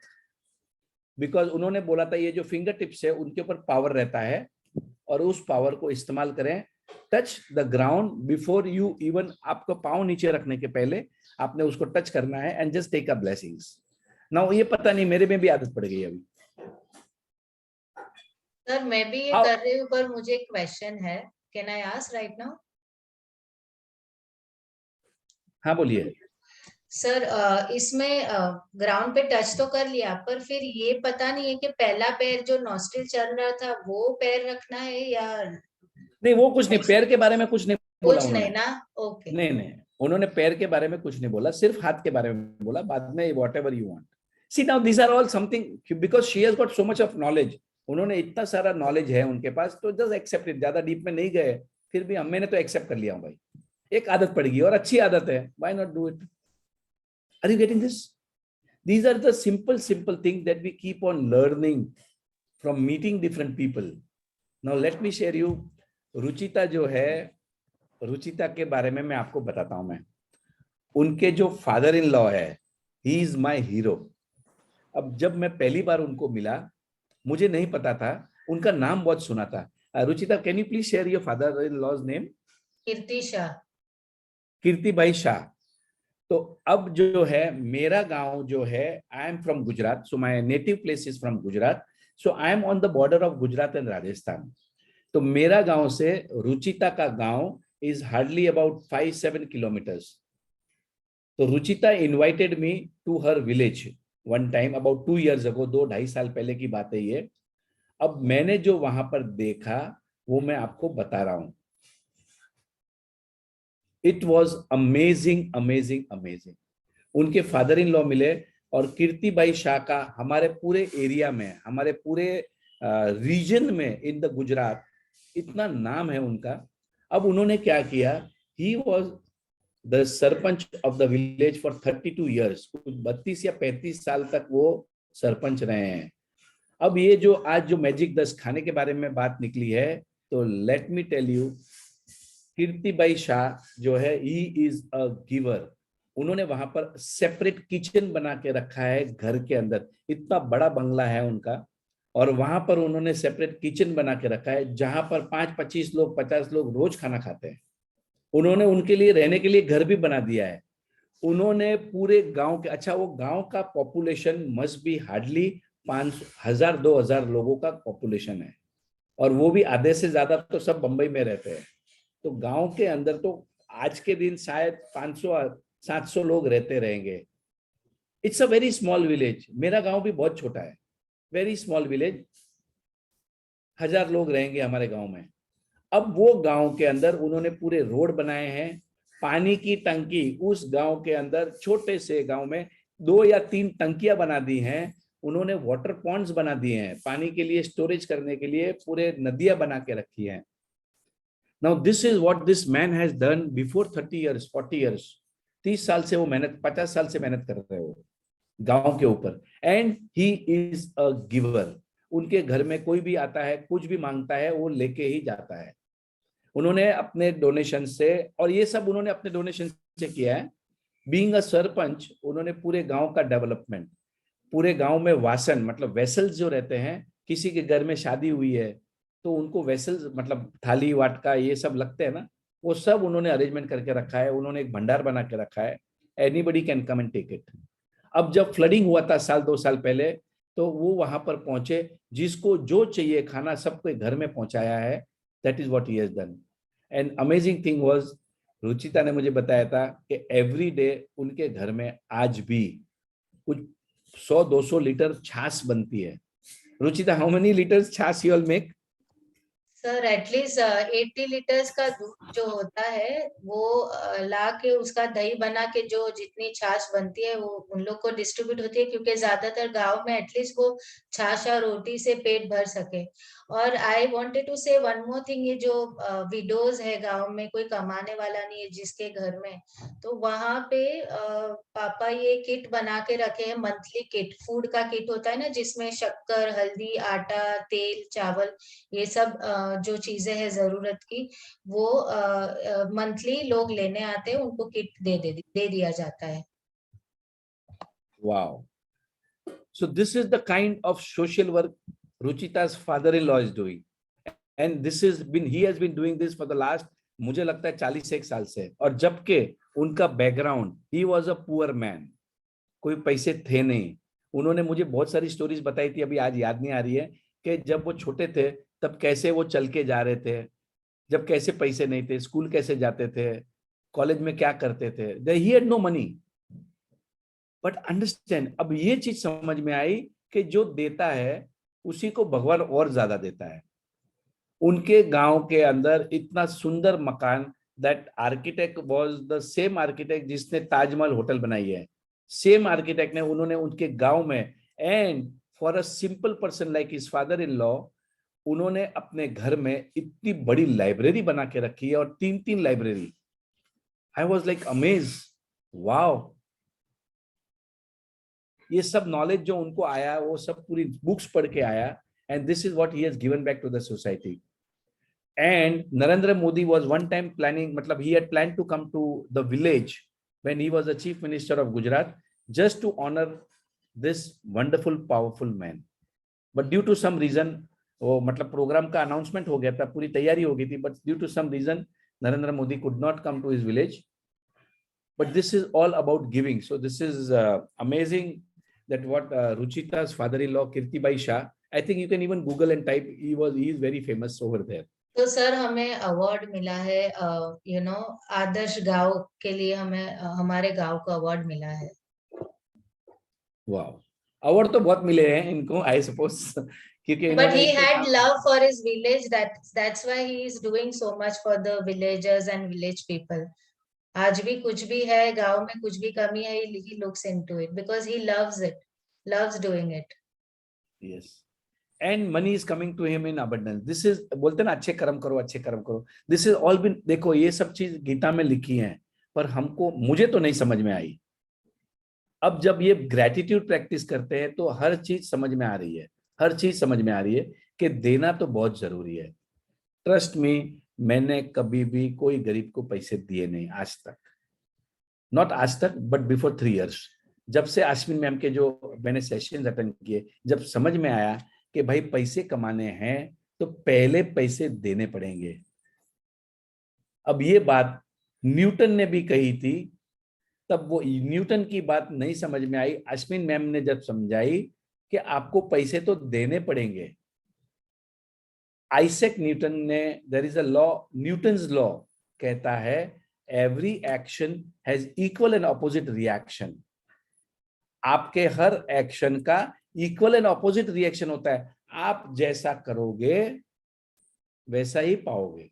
Because उन्होंने बोला था ये जो फिंगर टिप्स है उनके ऊपर पावर रहता है, और उस पावर को इस्तेमाल करें. Touch the ground before you even, आपको पाँव नीचे रखने के पहले आपने उसको टच करना है, and just take a blessings. Now ये पता नहीं, मेरे में भी आदत पड़ गई अभी. सर मैं भी ये कर रही हूँ, पर मुझे एक क्वेश्चन है. Can I ask right now? हाँ बोलिए. सर इसमें ग्राउंड पे टच तो कर लिया, पर फिर ये पता नहीं है कि पहला पैर जो नॉस्ट्रिल चल रहा था वो पैर रखना है या नहीं, वो कुछ नहीं, पैर के बारे में कुछ नहीं बोला कुछ उन्होंने. नहीं ना? ओके. नहीं, उन्होंने पैर के बारे में कुछ नहीं बोला, सिर्फ हाथ के बारे में बोला. बाद में whatever you want. See now these are all something, because she has got so much of knowledge. उन्होंने इतना सारा नॉलेज है उनके पास, तो जस्ट एक्सेप्ट इट. ज्यादा डीप में नहीं गए, फिर भी मैंने तो एक्सेप्ट कर लिया हूं भाई. एक आदत पड़ गई और अच्छी आदत है. Why not do it? Are you getting this? These are the simple things that we keep on learning from meeting different people. Now let me share you. Ruchita जो है, रुचिता के बारे में मैं आपको बताता हूं. मैं उनके जो फादर इन लॉ है, ही इज माय हीरो. अब जब मैं पहली बार उनको मिला, मुझे नहीं पता था, उनका नाम बहुत सुना था. Ruchita, can you please share your father in law's name? Kirti Shah. Kirti bhai Shah. तो अब जो है मेरा गांव जो है, I am from Gujarat, so my native place is from Gujarat. So I am on the border of Gujarat and Rajasthan. तो मेरा गांव से रुचिता का गांव is hardly about 5-7 kilometers. तो Ruchita invited me to her village one time about 2 years ago. 2-2.5 साल पहले की बात है ये. अब मैंने जो वहां पर देखा वो मैं आपको बता रहा हूं. It was amazing. उनके फादर इन लॉ मिले, और कीर्ति बाई शाह का हमारे पूरे एरिया में, हमारे पूरे रीजन में इन द गुजरात इतना नाम है उनका. अब उन्होंने क्या किया, he was the sarpanch of the village for 32 years. 32 या 35 साल तक वो सरपंच रहे हैं. अब ये जो आज जो मैजिक 10 खाने के बारे में बात निकली है, तो let me tell you, Kirti Bai Shah जो है, ही इज अ गिवर. उन्होंने वहां पर सेपरेट किचन बना के रखा है घर के अंदर. इतना बड़ा बंगला है उनका, और वहां पर उन्होंने सेपरेट किचन बना के रखा है, जहां पर 5-25 लोग 50 लोग रोज खाना खाते हैं. उन्होंने उनके लिए रहने के लिए घर भी बना दिया है. उन्होंने पूरे गांव के, अच्छा वो गांव का पॉपुलेशन मस्ट बी हार्डली 5,000-2,000 लोगों का पॉपुलेशन है, और वो भी आधे से ज्यादा तो सब बंबई में रहते हैं. तो गांव के अंदर तो आज के दिन शायद 500-700 लोग रहते रहेंगे. It's a very small village. मेरा गांव भी बहुत छोटा है, वेरी स्मॉल विलेज. 1000 लोग रहेंगे हमारे गांव में. अब वो गांव के अंदर उन्होंने पूरे रोड बनाए हैं, पानी की टंकी उस गांव के अंदर, छोटे से गांव में 2 या 3 टंकियां बना दी हैं. उन्होंने वाटर पॉन्ड्स बना दिए हैं, पानी के लिए स्टोरेज करने के लिए पूरे नदियां बना के रखी हैं. Now this is what this man has done before 30 years, 40 years. 30 साल से वो मेहनत, 50 साल से मेहनत कर रहे हो गांव के ऊपर. And he is a giver. उनके घर में कोई भी आता है, कुछ भी मांगता है, वो लेके ही जाता है. उन्होंने अपने डोनेशन से, और ये सब उन्होंने अपने डोनेशन से किया है. बीइंग अ सरपंच, उन्होंने पूरे गांव का डेवलपमेंट, पूरे गांव में वासन मतलब वेसल्स जो रहते हैं, किसी के घर में शादी हुई है तो उनको वेसल्स मतलब थाली वाटका ये सब लगते हैं ना, वो सब उन्होंने अरेंजमेंट करके रखा है. उन्होंने एक भंडार बना के रखा है. Anybody can come and take it. अब जब फ्लडिंग हुआ था 1-2 साल पहले, तो वो वहां पर पहुंचे, जिसको जो चाहिए खाना सबके घर में पहुंचाया है. That is what he has done. And amazing thing was, Ruchita ने मुझे बताया था कि एवरी डे उनके घर में आज भी कुछ 100-200 लीटर छाछ बनती है. रुचिता, हाउ मेनी लीटर्स छाछ you all make? Sir at least 80 litres का दूध जो होता है वो ला के उसका दही बना के जो जितनी छाछ बनती है वो उन लोग को डिस्ट्रीब्यूट होती है, क्योंकि ज्यादातर गांव में एटलीस्ट वो छाछ और रोटी से पेट भर सके. और आई वांटेड टू से वन मोर थिंग, ये जो विडोज है गांव में, कोई कमाने वाला नहीं है जिसके घर में, तो वहां पे पापा ये किट बना के रखे हैं, मंथली किट, फूड का किट होता है ना, जिसमें शक्कर, हल्दी, आटा, तेल, चावल, ये सब जो चीजें हैं जरूरत की, वो मंथली लोग लेने आते हैं, उनको किट दे दिया जाता है. Wow. So this is the kind of social work Ruchita's father-in-law is doing. And he has been doing this for the last, मुझे लगता है 41 साल से. और जबकि उनका background, he was a poor man, कोई पैसे थे नहीं. उन्होंने मुझे बहुत सारी स्टोरीज बताई थी, अभी आज याद नहीं आ रही है, कि जब वो छोटे थे तब कैसे वो चल के जा रहे थे, जब कैसे पैसे नहीं थे, स्कूल कैसे जाते थे, कॉलेज में क्या करते थे. He had no money. But understand, अब ये चीज समझ में आई कि जो देता है उसी को भगवान और ज्यादा देता है. उनके गांव के अंदर इतना सुंदर मकान, that architect was the same architect जिसने ताजमहल होटल बनाई है, सेम आर्किटेक्ट ने उन्होंने उनके गांव में, and for a simple person like his father in law, उन्होंने अपने घर में इतनी बड़ी लाइब्रेरी बना के रखी है, और 3 library. I was like amaze, wow. ये सब नॉलेज जो उनको आया वो सब पूरी बुक्स पढ़ के आया, and this is what he has given back to the society. And Narendra Modi was one time planning, मतलब he had plan to come to the village when he was the chief minister of Gujarat, just to honour this wonderful powerful man. But due to some reason, वो मतलब प्रोग्राम का अनाउंसमेंट हो गया था, पूरी तैयारी हो गई थी, but due to some reason Narendra Modi could not come to his village. But this is all about giving. So this is amazing that what Ruchita's father-in-law Kirtibai Shah, I think you can even Google and type, he is very famous over there. तो सर हमें अवार्ड मिला है, आदर्श गांव के लिए हमें हमारे गांव को अवार्ड मिला है. Wow. अवार्ड तो बहुत मिले हैं इनको, I suppose, क्योंकि But he had love for his village, that's why he is doing so much for the villagers and village people. आज भी कुछ भी है गांव में, कुछ भी कमी है, he looks into it because he loves it, loves doing it. Yes. And money is coming to him in abundance. This is, बोलते ना अच्छे कर्म करो, अच्छे कर्म करो. This is all been, देखो ये सब चीज गीता में लिखी है, पर हमको, मुझे तो नहीं समझ में आई. अब जब ये ग्रेटिट्यूड प्रैक्टिस करते हैं तो हर चीज समझ में आ रही है, हर चीज समझ में आ रही है कि देना तो बहुत जरूरी है. ट्रस्ट मी, मैंने कभी भी कोई गरीब को पैसे दिए नहीं आज तक, नॉट आज तक, बट बिफोर 3 years. जब से अश्विन मैम के जो मैंने सेशंस अटेंड किए, जब समझ में आया कि भाई पैसे कमाने हैं तो पहले पैसे देने पड़ेंगे. अब ये बात न्यूटन ने भी कही थी, तब वो न्यूटन की बात नहीं समझ में आई. अश्विन मैम ने जब समझाई कि आपको पैसे तो देने पड़ेंगे. आइजैक न्यूटन ने, there is a law, Newton's law कहता है, every action has equal and opposite reaction. आपके हर एक्शन का इक्वल एंड ऑपोजिट रिएक्शन होता है. आप जैसा करोगे वैसा ही पाओगे.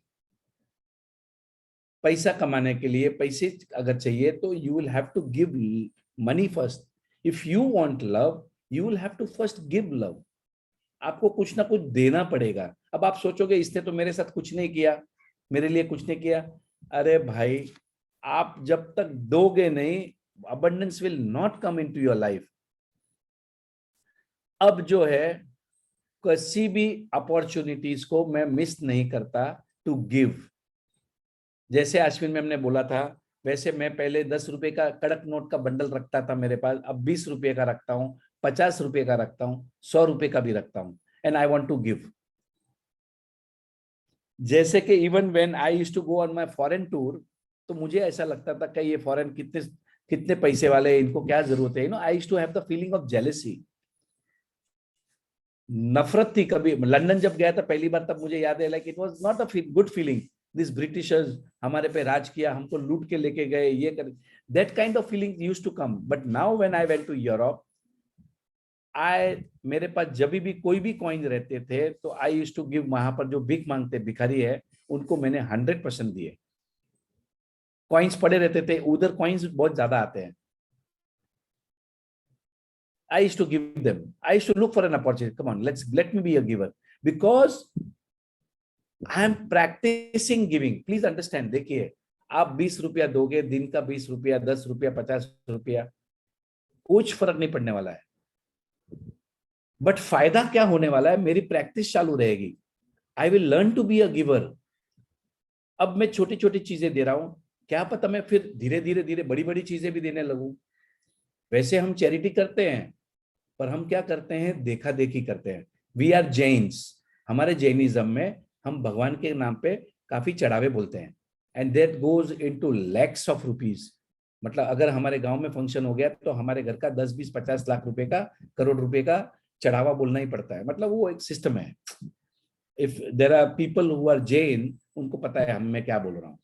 पैसा कमाने के लिए, पैसे अगर चाहिए तो you will have to give money first. If you want love, you will have to first give love. आपको कुछ ना कुछ देना पड़ेगा. अब आप सोचोगे इसने तो मेरे साथ कुछ नहीं किया, मेरे लिए कुछ नहीं किया. अरे भाई, आप जब तक दोगे नहीं, abundance will not come into your life. अब जो है, किसी भी अपॉर्चुनिटीज को मैं मिस नहीं करता टू गिव. जैसे अश्विन मैम ने बोला था, वैसे मैं पहले 10 रुपए का कड़क नोट का बंडल रखता था मेरे पास, अब 20 रुपए का रखता हूँ, 50 रुपए का रखता हूँ, 100 रुपए का भी रखता हूँ. And I want to give. जैसे कि even when I used to go on my foreign tour, तो मुझे ऐसा लगता था कि ये फॉरेन कितने पैसे वाले हैं, इनको क्या जरूरत है. I used to have the feeling of jealousy. नफरत थी. कभी लंदन जब गया था पहली बार, तब मुझे याद है, like it was not a good feeling this Britishers हमारे पे राज किया, हमको लूट के लेके गए, ये कर, that kind of feeling used to come. But now when I went to Europe, मेरे पास जब भी कोई भी कॉइन रहते थे तो आई यूज्ड टू गिव. वहां पर जो भीख मांगते भिखारी है उनको मैंने 100% दिए. कॉइन्स पड़े रहते थे उधर, कॉइन्स बहुत ज्यादा आते हैं. I used to give them. I used to look for an opportunity. Come on, let me be a giver, because I am practicing giving. Please understand. देखिए, आप 20 रुपया दोगे, दिन का 20 रुपया, 10 रुपया, 50 रुपया, कुछ फर्क नहीं पड़ने वाला है. बट फायदा क्या होने वाला है, मेरी प्रैक्टिस चालू रहेगी. I will learn to be a giver. अब मैं छोटी छोटी चीजें दे रहा हूं, क्या पता मैं फिर धीरे धीरे बड़ी बड़ी चीजें भी देने लगूं. वैसे हम चैरिटी करते हैं, पर हम क्या करते हैं, देखा देखी करते हैं. We are Jains. हमारे जैनिज्म में हम भगवान के नाम पे काफी चढ़ावे बोलते हैं, and that goes into lakhs of rupees. मतलब अगर हमारे गांव में फंक्शन हो गया तो हमारे घर का 10, 20, 50 लाख रुपए का, करोड़ रुपए का चढ़ावा बोलना ही पड़ता है. मतलब वो एक सिस्टम है. If there are people who are Jain, उनको पता है मैं क्या बोल रहा हूँ.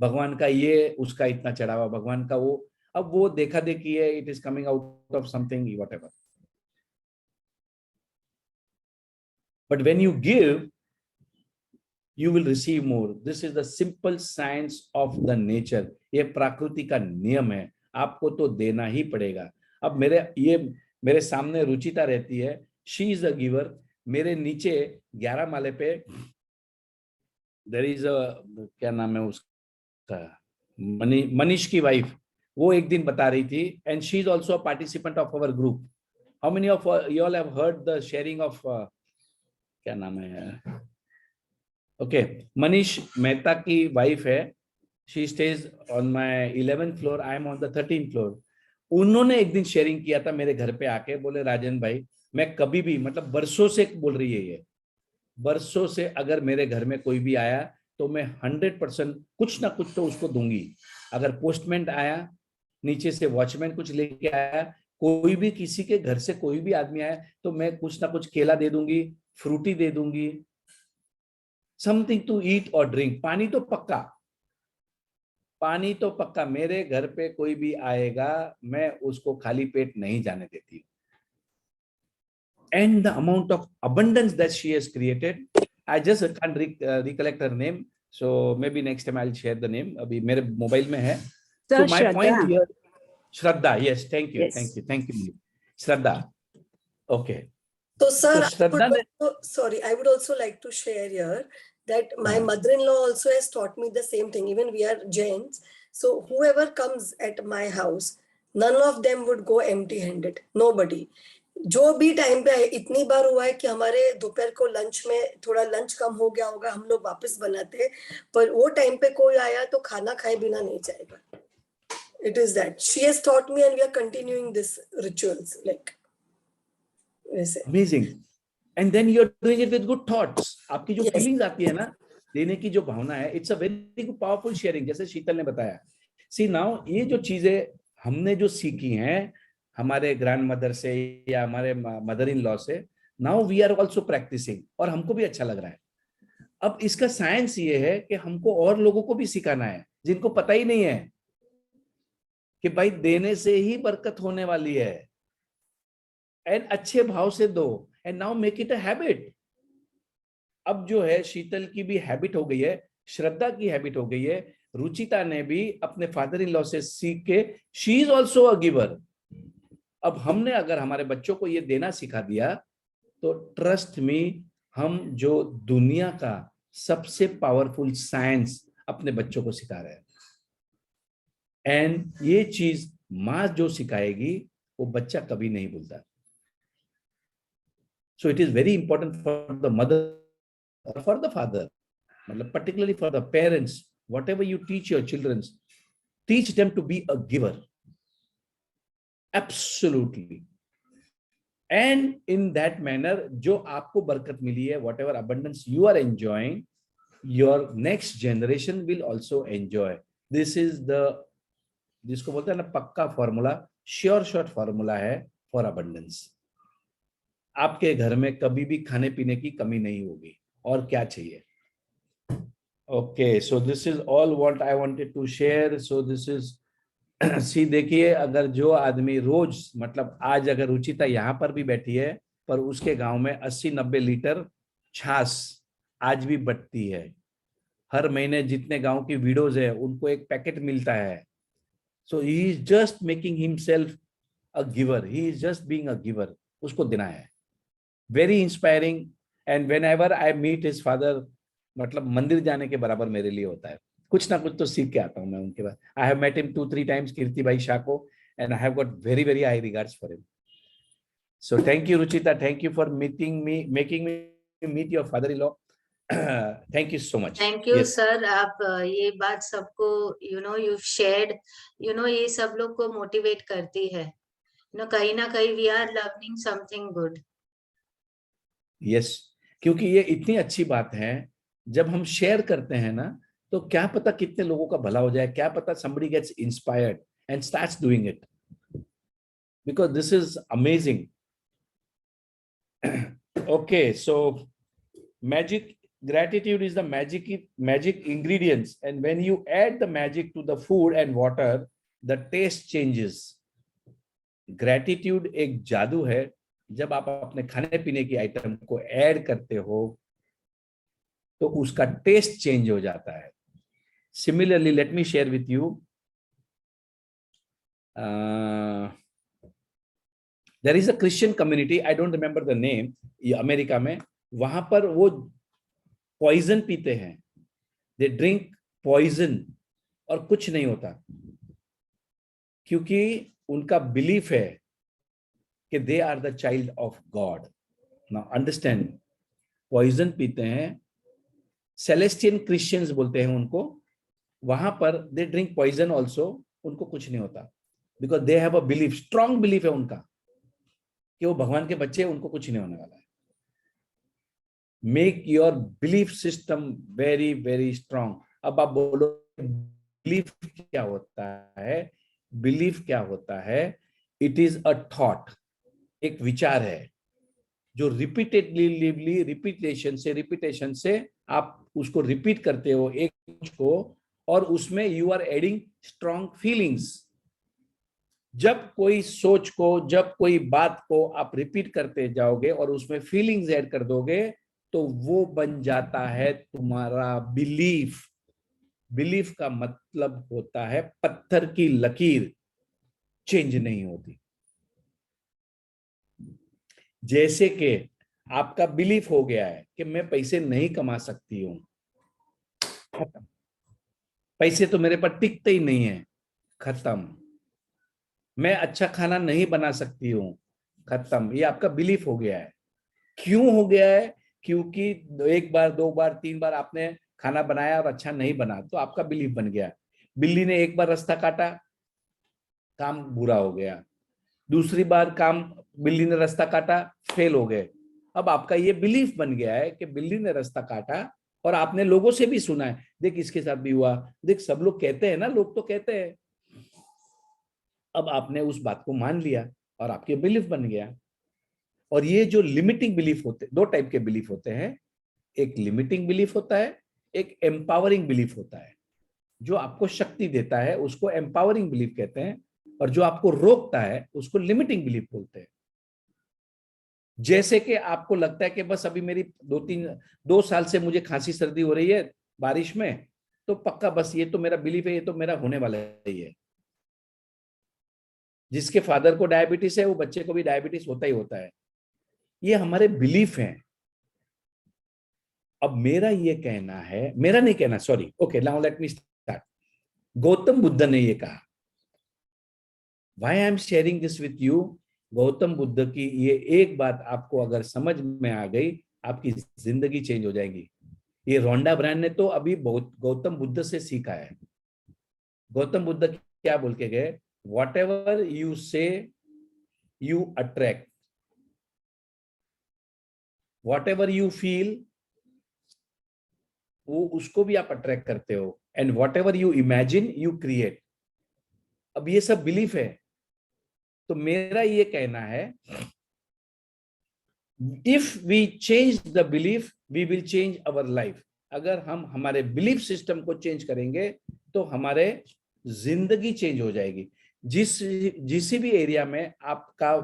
भगवान का ये, उसका इतना चढ़ावा, भगवान का वो. अब वो देखा देखी है. It is coming out of something, whatever. But when you give, you will receive more. This is the simple science of the nature. ये प्रकृति का नियम है. आपको तो देना ही पड़ेगा. अब मेरे सामने रुचिता रहती है. She is a giver. मेरे नीचे 11 माले पे there is a, क्या नाम है उसका, मनीष की वाइफ, वो एक दिन बता रही थी, and she is also a participant of our group. How many of you all have heard the sharing of क्या नाम है, ओके, मनीष मेहता की वाइफ है. She stage on my 11th floor, I am on the 13th floor. उन्होंने एक दिन शेयरिंग किया था मेरे घर पे आके. बोले राजन भाई, मैं कभी भी, मतलब बरसों से बोल रही है ये, बरसों से, अगर मेरे घर में कोई भी आया तो मैं 100% कुछ ना कुछ तो उसको दूंगी. अगर पोस्टमैन आया, नीचे से वॉचमैन कुछ लेके आया, कोई भी किसी के घर से कोई भी आदमी आया तो मैं कुछ ना कुछ केला दे दूंगी, फ्रूटी दे दूंगी, समथिंग टू ईट और ड्रिंक. पानी तो पक्का, पानी तो पक्का. मेरे घर पे कोई भी आएगा, मैं उसको खाली पेट नहीं जाने देती. And the amount of abundance that she has created, I just can't recollect her name, so maybe next time I'll share the name. अभी मेरे मोबाइल में है. So my point here, Shraddha, yes, thank you, thank you, Shraddha. Okay. So, sir, So, I would also like to share here that my mother-in-law also has taught me the same thing. Even we are Jains, so whoever comes at my house, none of them would go empty-handed. Nobody. जो भी टाइम पे इतनी बार हुआ है कि हमारे दोपहर को लंच में थोड़ा लंच कम हो गया होगा, हम लोग वापस बनाते हैं, पर वो टाइम पे कोई आया तो खाना खाए बिना नहीं जाएगा. It is that she has taught me, and we are continuing this rituals like. Amazing. And then you're doing it with good thoughts. आपकी जो Yes. फीलिंग्स आती है ना, देने की जो भावना है, it's a very good powerful sharing. जैसे शीतल ने बताया. सी नाउ, ये जो चीजें हमने जो सीखी हैं हमारे ग्रैंड मदर से या हमारे मदर इन लॉ से, now we are also practicing, और हमको भी अच्छा लग रहा है. अब इसका साइंस ये है कि हमको और लोगों को भी सिखाना है जिनको पता ही नहीं है कि भाई देने से ही बरकत होने वाली है. एंड अच्छे भाव से दो, and now make it a habit. अब जो है शीतल की भी हैबिट हो गई है, श्रद्धा की हैबिट हो गई है, रुचिता ने भी अपने फादर इन लॉ से सीख के, she is also a giver. अब हमने अगर हमारे बच्चों को ये देना सिखा दिया तो ट्रस्ट मी, हम जो दुनिया का सबसे पावरफुल साइंस अपने बच्चों को सिखा रहे हैं. एंड ये चीज माँ जो सिखाएगी वो बच्चा कभी नहीं भूलता. So it is very important for the mother or for the father, particularly for the parents. Whatever you teach your children, teach them to be a giver. Absolutely. And in that manner, जो आपको बरकत मिली है, whatever abundance you are enjoying, your next generation will also enjoy. This is the, जिसको बोलते हैं ना पक्का फॉर्मूला, श्योर शॉर्ट फॉर्मूला है फॉर अबंडेंस. आपके घर में कभी भी खाने पीने की कमी नहीं होगी. और क्या चाहिए? Okay, so this is all what I wanted to share. So this is सी देखिए, अगर जो आदमी रोज मतलब आज अगर रुचिता यहाँ पर भी बैठी है, पर उसके गांव में 80-90 लीटर छाछ आज भी बटती है। हर महीने जितने गांव की विडोज है उनको एक पैकेट मिलता है। So he is just making himself a giver, he is just being a giver, उसको देना है। Very inspiring. And whenever I meet his father, मतलब मंदिर जाने के बराबर मेरे लिए होता है। कुछ ना कुछ तो सीख के आता हूँ मैं उनके बाद। I have met him 2-3 times, Kirti bhai Shah को, and I have got very very high regards for him. So thank you Ruchita, thank you for meeting me, making me meet your father in law. Thank you so much. Thank you sir. आप ये बात सबको यू शेयर्ड, ये सब लोग को मोटिवेट करती है। कहीं ना कहीं we are learning something good. Yes, क्योंकि ये इतनी अच्छी बात है, जब हम शेयर करते हैं ना, तो क्या पता कितने लोगों का भला हो जाए, क्या पता somebody gets inspired and starts doing it, because this is amazing. Okay, so gratitude is the magic ingredients, and when you add the magic to the food and water, the taste changes. Gratitude एक जादू है। जब आप अपने खाने पीने की आइटम को ऐड करते हो तो उसका टेस्ट चेंज हो जाता है। Similarly, let me share with you, there is a Christian community, I don't remember the name, ये अमेरिका में, वहां पर वो पॉइजन पीते हैं, they drink poison, और कुछ नहीं होता, क्योंकि उनका बिलीफ है कि they are the child of God. Now understand, poison पीते हैं, सेलेस्टियन क्रिश्चियंस बोलते हैं उनको, वहां पर दे ड्रिंक पॉइजन ऑल्सो, उनको कुछ नहीं होता, because they have a belief, strong belief है उनका कि वो भगवान के बच्चे, उनको कुछ नहीं होने वाला है। Make your belief system very very strong. अब आप बोलो बिलीफ क्या होता है? बिलीफ क्या होता है? इट इज अ थॉट, एक विचार है जो रिपीटेडली रिपीटेशन से आप उसको रिपीट करते हो एक को, और उसमें you are adding strong feelings. जब कोई सोच को, जब कोई बात को आप रिपीट करते जाओगे और उसमें फीलिंग्स ऐड कर दोगे, तो वो बन जाता है तुम्हारा बिलीफ। बिलीफ का मतलब होता है पत्थर की लकीर, चेंज नहीं होती। जैसे कि आपका बिलीफ हो गया है कि मैं पैसे नहीं कमा सकती हूं, खत्म। पैसे तो मेरे पर टिकते ही नहीं है, खत्म। मैं अच्छा खाना नहीं बना सकती हूं, खत्म। ये आपका बिलीफ हो गया है। क्यों हो गया है? क्योंकि 1 बार 2 बार 3 बार आपने खाना बनाया और अच्छा नहीं बना, तो आपका बिलीफ बन गया। बिल्ली ने 1 बार रास्ता काटा, काम बुरा हो गया। दूसरी बार काम, बिल्ली ने रास्ता काटा, फेल हो गए। अब आपका ये बिलीफ बन गया है कि बिल्ली ने रास्ता काटा, और आपने लोगों से भी सुना है, देख इसके साथ भी हुआ, देख सब लोग कहते हैं ना, लोग तो कहते हैं। अब आपने उस बात को मान लिया और आपके बिलीफ बन गया। और ये जो लिमिटिंग बिलीफ होते, 2 टाइप के बिलीफ होते हैं, एक लिमिटिंग बिलीफ होता है, एक एम्पावरिंग बिलीफ होता है। जो आपको शक्ति देता है उसको एम्पावरिंग बिलीफ कहते हैं, और जो आपको रोकता है उसको लिमिटिंग बिलीफ बोलते हैं। जैसे कि आपको लगता है कि बस अभी मेरी 2 साल से मुझे खांसी सर्दी हो रही है बारिश में, तो पक्का बस ये तो मेरा बिलीफ है, ये तो मेरा होने वाला ही है। जिसके फादर को डायबिटीज है वो बच्चे को भी डायबिटीज होता ही होता है। ये हमारे बिलीफ हैं। अब मेरा ये कहना है, मेरा नहीं कहना, सॉरी, ओके, नाउ लेट मी स्टार्ट। गौतम बुद्ध ने ये कहा, why I am sharing this with you, Gautam Buddha की ये एक बात आपको अगर समझ में आ गई, आपकी जिंदगी चेंज हो जाएगी। ये रोंडा ब्रांड ने तो अभी बहुत गौतम बुद्ध से सीखा है। गौतम बुद्ध क्या बोल के गए? Whatever you say, you attract. Whatever you feel, वो उसको भी आप अट्रैक्ट करते हो। And whatever you imagine, you create. अब ये सब बिलीफ है। तो मेरा ये कहना है, if we change the belief, we will change our life. अगर हम हमारे बिलीफ सिस्टम को चेंज करेंगे तो हमारे जिंदगी चेंज हो जाएगी। जिस भी एरिया में आपका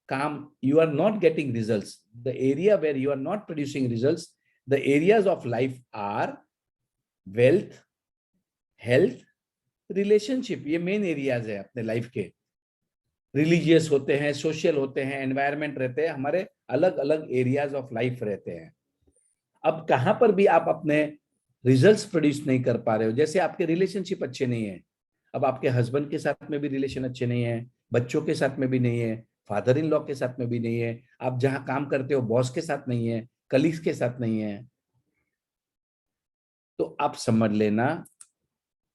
काम, you are not getting results, the area where you are not producing results, the areas of life are wealth, health, relationship. ये मेन एरियाज है अपने लाइफ के। रिलीजियस होते हैं, सोशल होते हैं, एनवायरमेंट रहते हैं, हमारे अलग अलग एरियाज ऑफ लाइफ रहते हैं। अब कहां पर भी आप अपने रिजल्ट्स प्रोड्यूस नहीं कर पा रहे हो, जैसे आपके रिलेशनशिप अच्छे नहीं है, अब आपके हस्बैंड के साथ में भी रिलेशन अच्छे नहीं है, बच्चों के साथ में भी नहीं है, फादर इन लॉ के साथ में भी नहीं है, आप जहां काम करते हो बॉस के साथ नहीं है, कलीग्स के साथ नहीं है, तो आप समझ लेना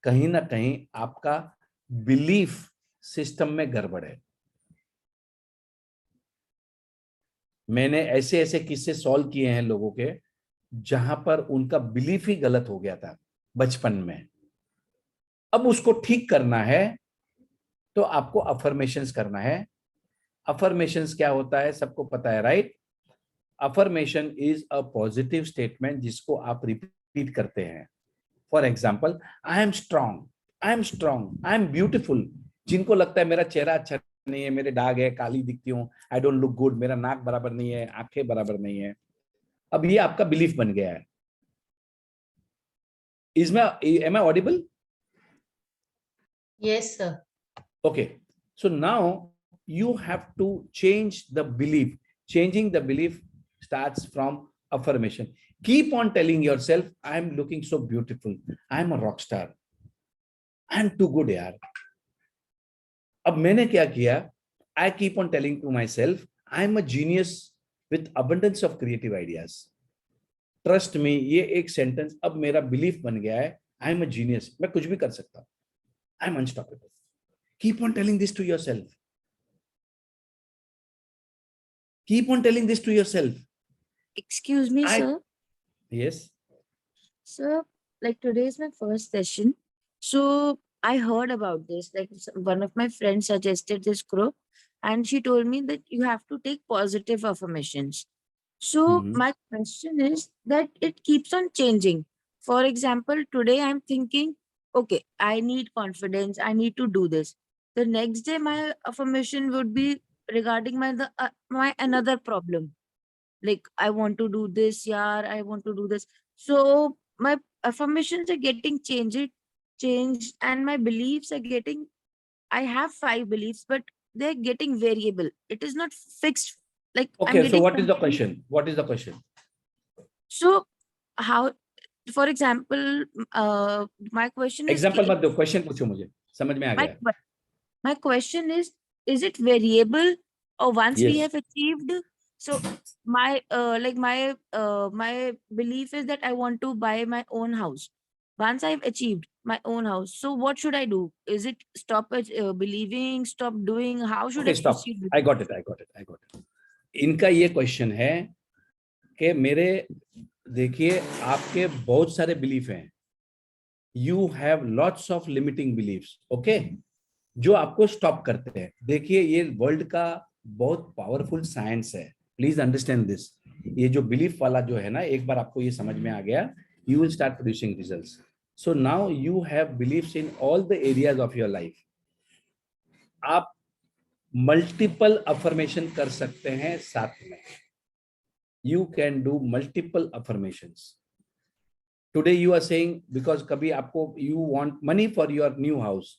कहीं ना कहीं आपका बिलीफ सिस्टम में गड़बड़ है। मैंने ऐसे ऐसे किस्से सॉल्व किए हैं लोगों के जहां पर उनका बिलीफ ही गलत हो गया था बचपन में। अब उसको ठीक करना है तो आपको अफर्मेशंस करना है। अफर्मेशंस क्या होता है सबको पता है, right? Affirmation is a positive statement जिसको आप रिपीट करते हैं। For example, I am strong, I am strong, I am beautiful. जिनको लगता है मेरा चेहरा अच्छा नहीं है, मेरे दाग है, काली दिखती हूँ, आई डोंट लुक गुड, मेरा नाक बराबर नहीं है, आंखें बराबर नहीं है, अब ये आपका बिलीफ बन गया है। Am I audible? Yes, sir. Okay. So now you have to change the belief. Changing the belief starts from affirmation. Keep on telling yourself, I am looking so beautiful. I am a rock star. I am too good, yaar. अब मैंने क्या किया? I keep on telling to myself, I am a genius with abundance of creative ideas. Trust में ये एक सेंटेंस अब मेरा बिलीफ बन गया है। आई एम अ जीनियस, मैं कुछ भी कर सकता हूं, I am unstoppable. Keep on telling this to yourself, keep on telling this to yourself. Excuse me, sir. Yes. Sir, like today is my first session. So I heard about this. Like one of my friends suggested this group, and she told me that you have to take positive affirmations. So my question is that it keeps on changing. For example, today I'm thinking, okay, I need confidence, I need to do this. The next day my affirmation would be regarding my another problem. Like I want to do this, yeah, I want to do this. So my affirmations are getting changed, and my beliefs are getting, I have 5 beliefs, but they're getting variable. It is not fixed. Like I'm Okay, so getting what is the something- question? What is the question? So how, for example, my question Example is मत दो, question पूछो मुझे, समझ में आ my, गया। my question is it variable, or once we Yes. have achieved? So my my belief is that I want to buy my own house. Once I've achieved my own house, so what should I do? Is it stop believing, stop doing? How should Okay, I stop. proceed with I got it. इनका ये क्वेश्चन है कि मेरे, देखिए आपके बहुत सारे बिलीफ हैं, you have lots of limiting beliefs, okay, जो आपको स्टॉप करते हैं। देखिए ये वर्ल्ड का बहुत पावरफुल साइंस है, प्लीज अंडरस्टैंड दिस। ये जो बिलीफ वाला जो है ना, एक बार आपको ये समझ में आ गया, you will start producing results. So now you have believes in all the areas of your life. आप मल्टीपल अफर्मेशन कर सकते हैं साथ में। You can do multiple affirmations. Today you are saying, because कभी आपको you want money for your new house.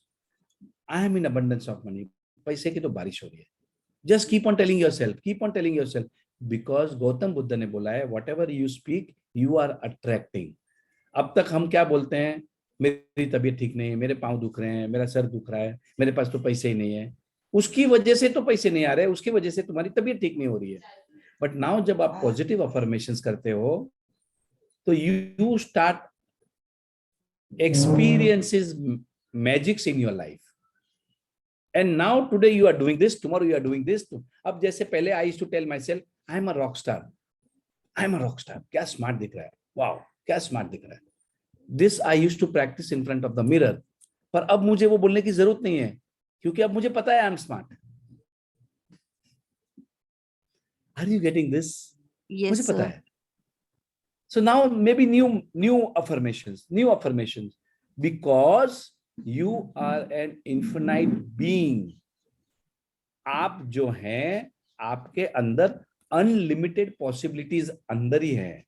I am in abundance of money. पैसे की तो बारिश हो रही है। Just keep on telling yourself, because Gautam Buddha ने बोला है, whatever you speak, you are attracting. अब तक हम क्या बोलते हैं, मेरी तबीयत ठीक नहीं है, मेरे पाँव दुख रहे हैं, मेरा सर दुख रहा है, मेरे पास तो पैसे ही नहीं है। उसकी वजह से तो पैसे नहीं आ रहे, उसकी वजह से तुम्हारी तबीयत ठीक नहीं हो रही है। बट नाउ जब आप पॉजिटिव अफर्मेशंस करते हो तो you start experiences magics in your life. And now today you are doing this, tomorrow you are doing this. अब जैसे पहले I used to tell my self, I am a rock star, I am a rock star, क्या स्मार्ट दिख रहा है, वाओ क्या स्मार्ट दिख रहा है। This I used to practice in front of the mirror. पर अब मुझे वो बोलने की जरूरत नहीं है, क्योंकि अब मुझे पता है I am smart. Are you getting this? Yes, मुझे पता sir. है। So now maybe new affirmations, because you are an infinite being. आप जो हैं, आपके अंदर अनलिमिटेड पॉसिबिलिटीज अंदर ही है,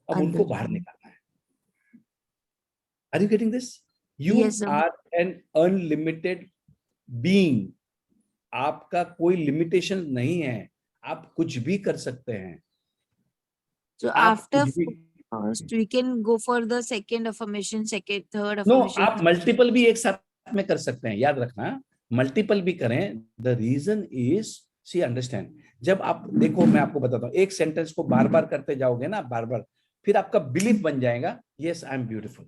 अब उनको बाहर निकालना है. Are you getting this? You Yes, sir. are an unlimited being. आपका कोई लिमिटेशन नहीं है, आप कुछ भी कर सकते हैं. So आप after कुछ भी- first, we can go for the second affirmation, second, third no, affirmation. आप मल्टीपल भी एक साथ में कर सकते हैं, याद रखना, मल्टीपल भी करें. The reason is, see understand, जब आप देखो, मैं आपको बताता हूँ, एक सेंटेंस को बार बार करते जाओगे ना, बार बार, फिर आपका बिलीफ बन जाएगा, यस आई एम ब्यूटीफुल.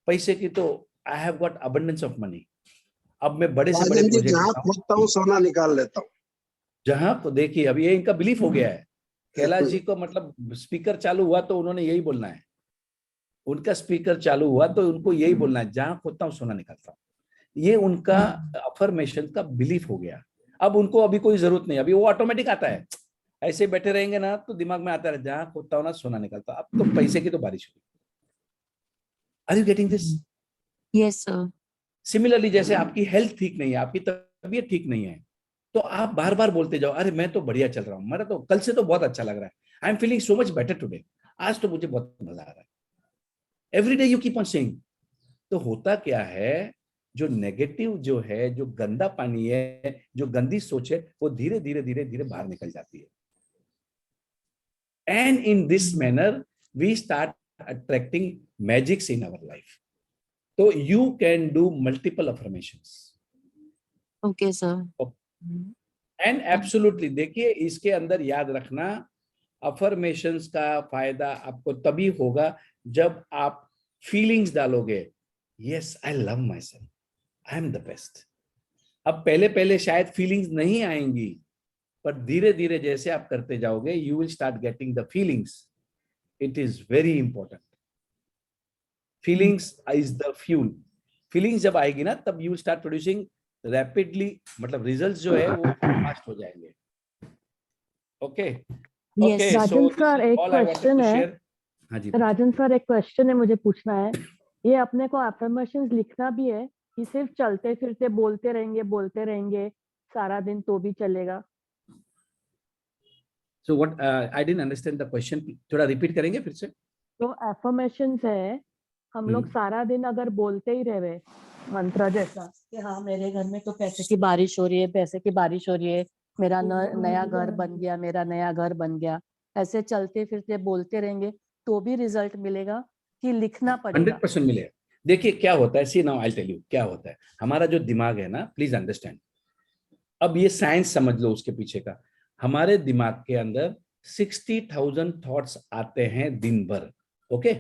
पैसे की तो आई have got abundance of money. अब मैं बड़े से बड़े राजन जी, प्रोजेक्ट जहाँ करता हूँ, खोदता हूँ सोना निकाल लेता हूँ. जहां को देखिए, अब ये इनका बिलीफ हो गया है. कैलाश जी को मतलब स्पीकर चालू हुआ तो उन्होंने यही बोलना है, उनका स्पीकर चालू हुआ तो उनको यही बोलना है, जहां खोदता हूँ सोना निकालता हूँ. ये उनका अफर्मेशन का बिलीफ हो गया. अब उनको अभी कोई जरूरत नहीं, अभी वो ऑटोमेटिक आता है. ऐसे बैठे रहेंगे ना तो दिमाग में आता है, जहां खोदता हूँ ना सोना निकालता हूँ. अब तो पैसे की तो बारिश हुई. Are you getting this? Yes, sir. Similarly, जैसे आपकी हेल्थ ठीक नहीं है, आपकी तबीयत ठीक नहीं है, तो आप बार बार बोलते जाओ, अरे मैं तो बढ़िया चल रहा हूँ, मेरा तो कल से तो बहुत अच्छा लग रहा है, I am feeling so much better today, आज तो मुझे बहुत मजा आ रहा है. Every day you keep on saying. तो होता क्या है, जो नेगेटिव जो है, जो गंदा पानी है, जो गंदी सोच है, वो धीरे धीरे धीरे धीरे बाहर निकल जाती है. And in this manner we start attracting magics in our life. तो you can do multiple affirmations. Okay, sir. And absolutely, देखिए इसके अंदर याद रखना, अफर्मेशंस का फायदा आपको तभी होगा जब आप फीलिंग्स डालोगे, yes I love my self, I am the best. अब पहले पहले शायद फीलिंग्स नहीं आएंगी, पर धीरे धीरे जैसे आप करते जाओगे, you will start getting the feelings. It is very important. Feelings is the fuel. Feelings जब आएगी ना, तब you will start producing rapidly, मतलब रिजल्ट्स जो है वो फास्ट हो जाएंगे. Okay okay. राजन सर, एक क्वेश्चन है. हाँ जी राजन सर, एक क्वेश्चन है, मुझे पूछना है. ये अपने को अफर्मेशंस लिखना भी है कि सिर्फ चलते फिरते बोलते रहेंगे सारा दिन तो भी चलेगा? So what I didn't understand the question. थोड़ा रिपीट करेंगे फिर से? तो अफर्मेशंस है, हम लोग सारा दिन अगर बोलते ही रहे मंत्र जैसा कि हाँ मेरे घर में तो पैसे की बारिश हो रही है, पैसे की बारिश हो रही है, मेरा नया घर बन गया, मेरा नया घर बन गया, ऐसे चलते फिरते बोलते रहेंगे तो भी रिजल्ट मिलेगा कि लिखना पड़ेगा? 100% मिलेगा. देखिए क्या होता है, see now I tell you क्या होता है. हमारा जो दिमाग है ना, प्लीज अंडरस्टैंड, अब ये साइंस समझ लो उसके पीछे का. हमारे दिमाग के अंदर 60,000 थॉट्स आते हैं दिन भर. ओके,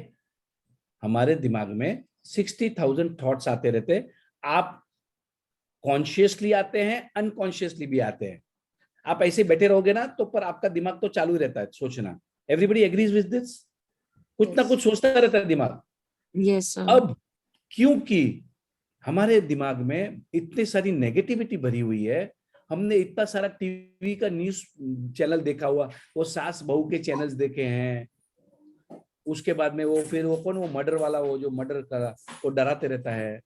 हमारे दिमाग में 60,000 थॉट्स आते रहते. आप कॉन्शियसली आते हैं, अनकॉन्शियसली भी आते हैं. आप ऐसे बैठे रहोगे ना तो पर आपका दिमाग तो चालू ही रहता है सोचना. Everybody agrees with this? कुछ ना कुछ सोचता रहता है दिमाग. Yes, sir. अब क्योंकि हमारे दिमाग में इतनी सारी नेगेटिविटी भरी हुई है, हमने इतना सारा टीवी का न्यूज चैनल देखा हुआ, वो सास बहू के चैनल्स देखे हैं, उसके बाद में वो फिर वो कौन, वो मर्डर वाला, वो जो मर्डर का वो डराते रहता है,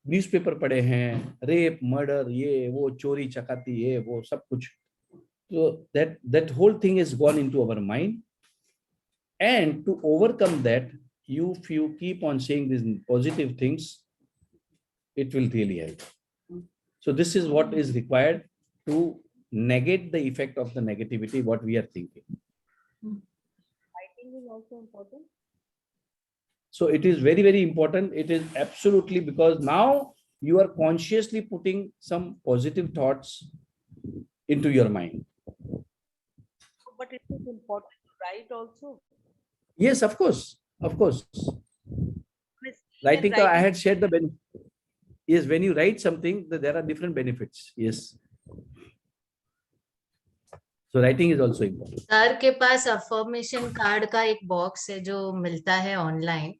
न्यूज़पेपर पढ़े हैं, रेप मर्डर, ये वो चोरी चकाती, ये वो सब कुछ. तो that whole thing is gone into our mind, and to overcome that, if you keep on saying these positive things, it will really help. So this is what is required to negate the effect of the negativity what we are thinking. Writing is also important. So it is very, very important. It is absolutely, because now you are consciously putting some positive thoughts into your mind. But it is important to write also. Yes, of course, of course. Writing, I had shared the benefit. Yes, when you write something, there are different benefits. Yes. So writing is also important. Sir के पास अफर्मेशन कार्ड का एक बॉक्स है जो मिलता है online.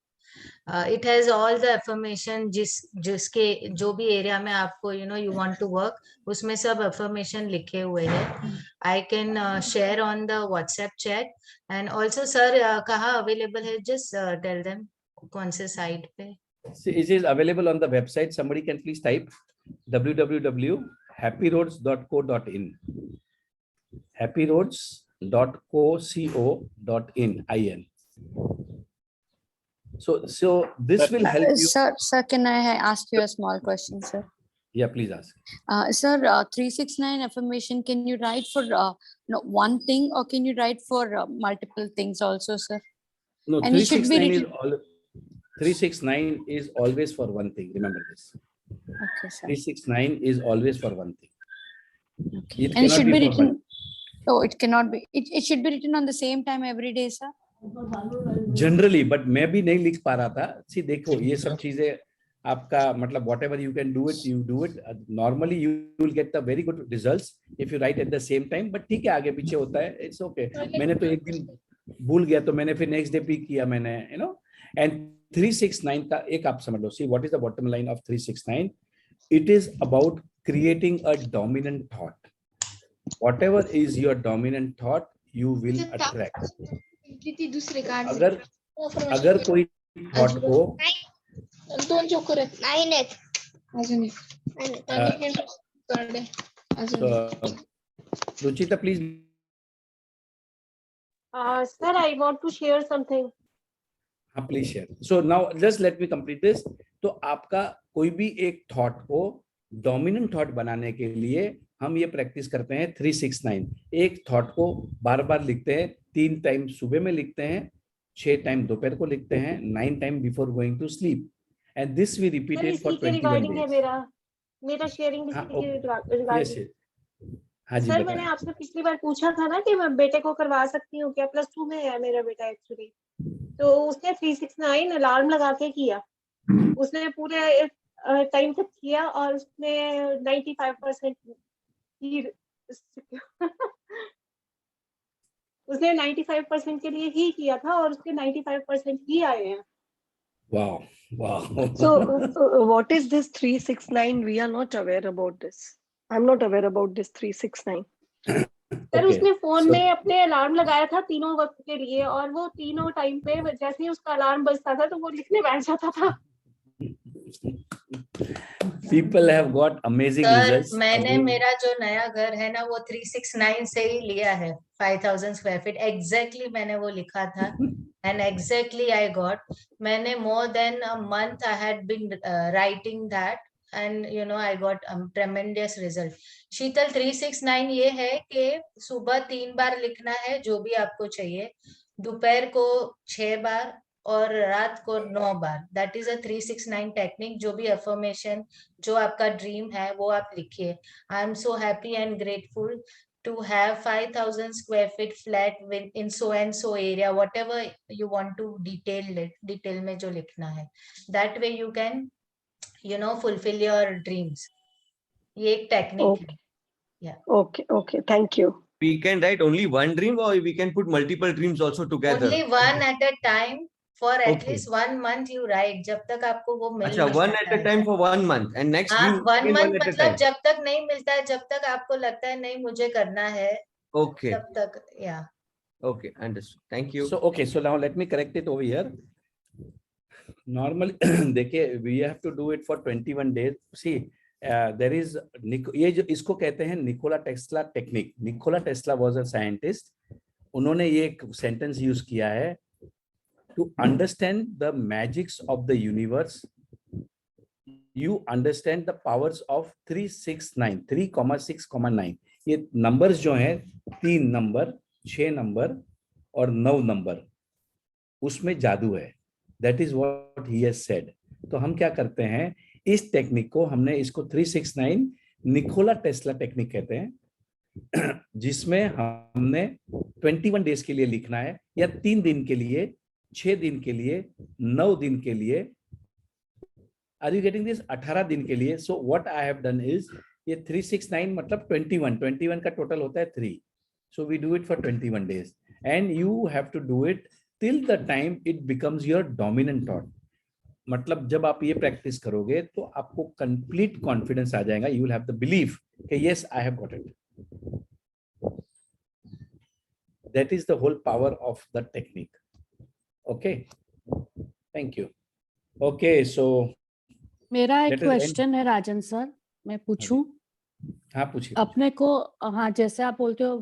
It has all the affirmation जिसके जो भी एरिया में आपको you want to work, उसमें सब affirmation लिखे हुए हैं. I can share on the WhatsApp chat. And also sir कहाँ available है, just tell them कौन से site पे. See, it is available on the website. Somebody can please type www.happyroads.co.in. happyroads.co.in. So this will help you. Sir, can I ask you a small question, sir? Yeah, please ask. Sir, 369 affirmation, can you write for one thing, or can you write for multiple things also, sir? No, And it should be 369 is always for one thing. Remember this. Okay, sir. 369 is always for one thing. Okay. It And it cannot should be be for written. one. Oh, it cannot be. It should be written on the same time every day, sir. Generally, but मैं भी नहीं लिख पा रहा था. See, देखो ये सब चीजें आपका मतलब whatever you can do it, you do it. Normally you will get the very good results if you write at the same time. But ठीक है, आगे पीछे होता है. It's okay. मैंने तो एक दिन भूल गया तो मैंने फिर next day pick किया मैंने, you know. And 369 का एक आप समझ लो. See, what is the bottom line of 369? It is about creating a dominant thought. Whatever is your dominant thought, you will attract. अगर कोई thought को Ruchita, please. Sir, I want to share something. Please share. So now just let me complete this. तो आपका कोई भी एक थॉट को डोमिनेंट थॉट बनाने के लिए हम ये प्रैक्टिस करते हैं 369. एक थॉट को बार बार लिखते हैं, 3 टाइम सुबह में लिखते हैं, 6 टाइम दोपहर को लिखते हैं, 9 time before going to sleep. And this we repeated for 21 days. मेरा शेयरिंग Yes. हाँ जी. सर, मैंने आपसे पिछली बार पूछा था ना कि मैं बेटे को करवा सकती हूँ क्या, +2 में है मेरा बेटा एक्चुअली. तो उसने 369 अलार्म लगा के किया. उसने पूरे टाइम तक किया और उसने 95% ही उसने 95% के लिए ही किया था और उसके 95% ही आए हैं. Wow. So what is this 369? We are not aware about this. I'm not aware about this 369. Sir, उसने फोन में अपने अलार्म लगाया था तीनों वक्त के लिए और वो तीनों टाइम पे जैसे ही उसका अलार्म बजता था तो वो लिखने बैठ जाता था. People have got amazing results. मैंने मेरा जो नया घर है ना वो 369 से ही लिया है. 5000 square feet exactly मैंने वो लिखा था and exactly I got. मैंने more than a month I had been writing that and I got tremendous result. शीतल, 369 ये है कि सुबह 3 बार लिखना है जो भी आपको चाहिए, दोपहर को 6 बार और रात को 9 बार. That is a 369 technique. जो भी अफर्मेशन, जो आपका ड्रीम है वो आप लिखिए. I am so happy and grateful to have 5000 square feet flat in so and so area, whatever you want to detail में जो लिखना है. That way you can fulfill your dreams. ये एक टेक्निक है. Yeah. Okay. Thank you. We can write only one dream or we can put multiple dreams also together. Only one at a time for at least 1 month you write. जब तक आपको वो मिल अच्छा, one at a time for 1 month and next dream 1 month at a मतलब time. जब तक नहीं मिलता है, जब तक आपको लगता है नहीं मुझे करना है, Okay. तब तक. Yeah. Okay, understood. Thank you. So now let me correct it over here. Normally देखिए we have to do it for 21 days. See, there is ये जो इसको कहते हैं Nikola Tesla technique. Nikola Tesla was a scientist. उन्होंने ये एक सेंटेंस यूज किया है, to understand the magics of the universe you understand the powers of 369 3,6,9. ये नंबर्स जो हैं 3 नंबर 6 नंबर और 9 नंबर, उसमें जादू है. That is what he has said. तो हम क्या करते हैं, इस टेक्निक को हमने इसको 369 निकोला टेस्ला टेक्निक कहते हैं, जिसमें हमने 21 डेज के लिए लिखना है या 3 दिन के लिए, 6 दिन के लिए, 9 दिन के लिए. Are you getting this? 18 दिन के लिए. So what I have done is, ये 369 मतलब 21 का टोटल होता है 3. So we do it for 21 days and you have to do it till the time it becomes your dominant thought. मतलब जब आप ये प्रैक्टिस करोगे तो आपको कंप्लीट कॉन्फिडेंस आ जाएगा, you will have the belief कि yes I have got it. That is the whole power of the technique. Okay, thank you. Okay, so मेरा एक let us end. क्वेश्चन है राजन सर, मैं पूछूं? हाँ पूछिए. अपने को हाँ जैसे आप बोलते हो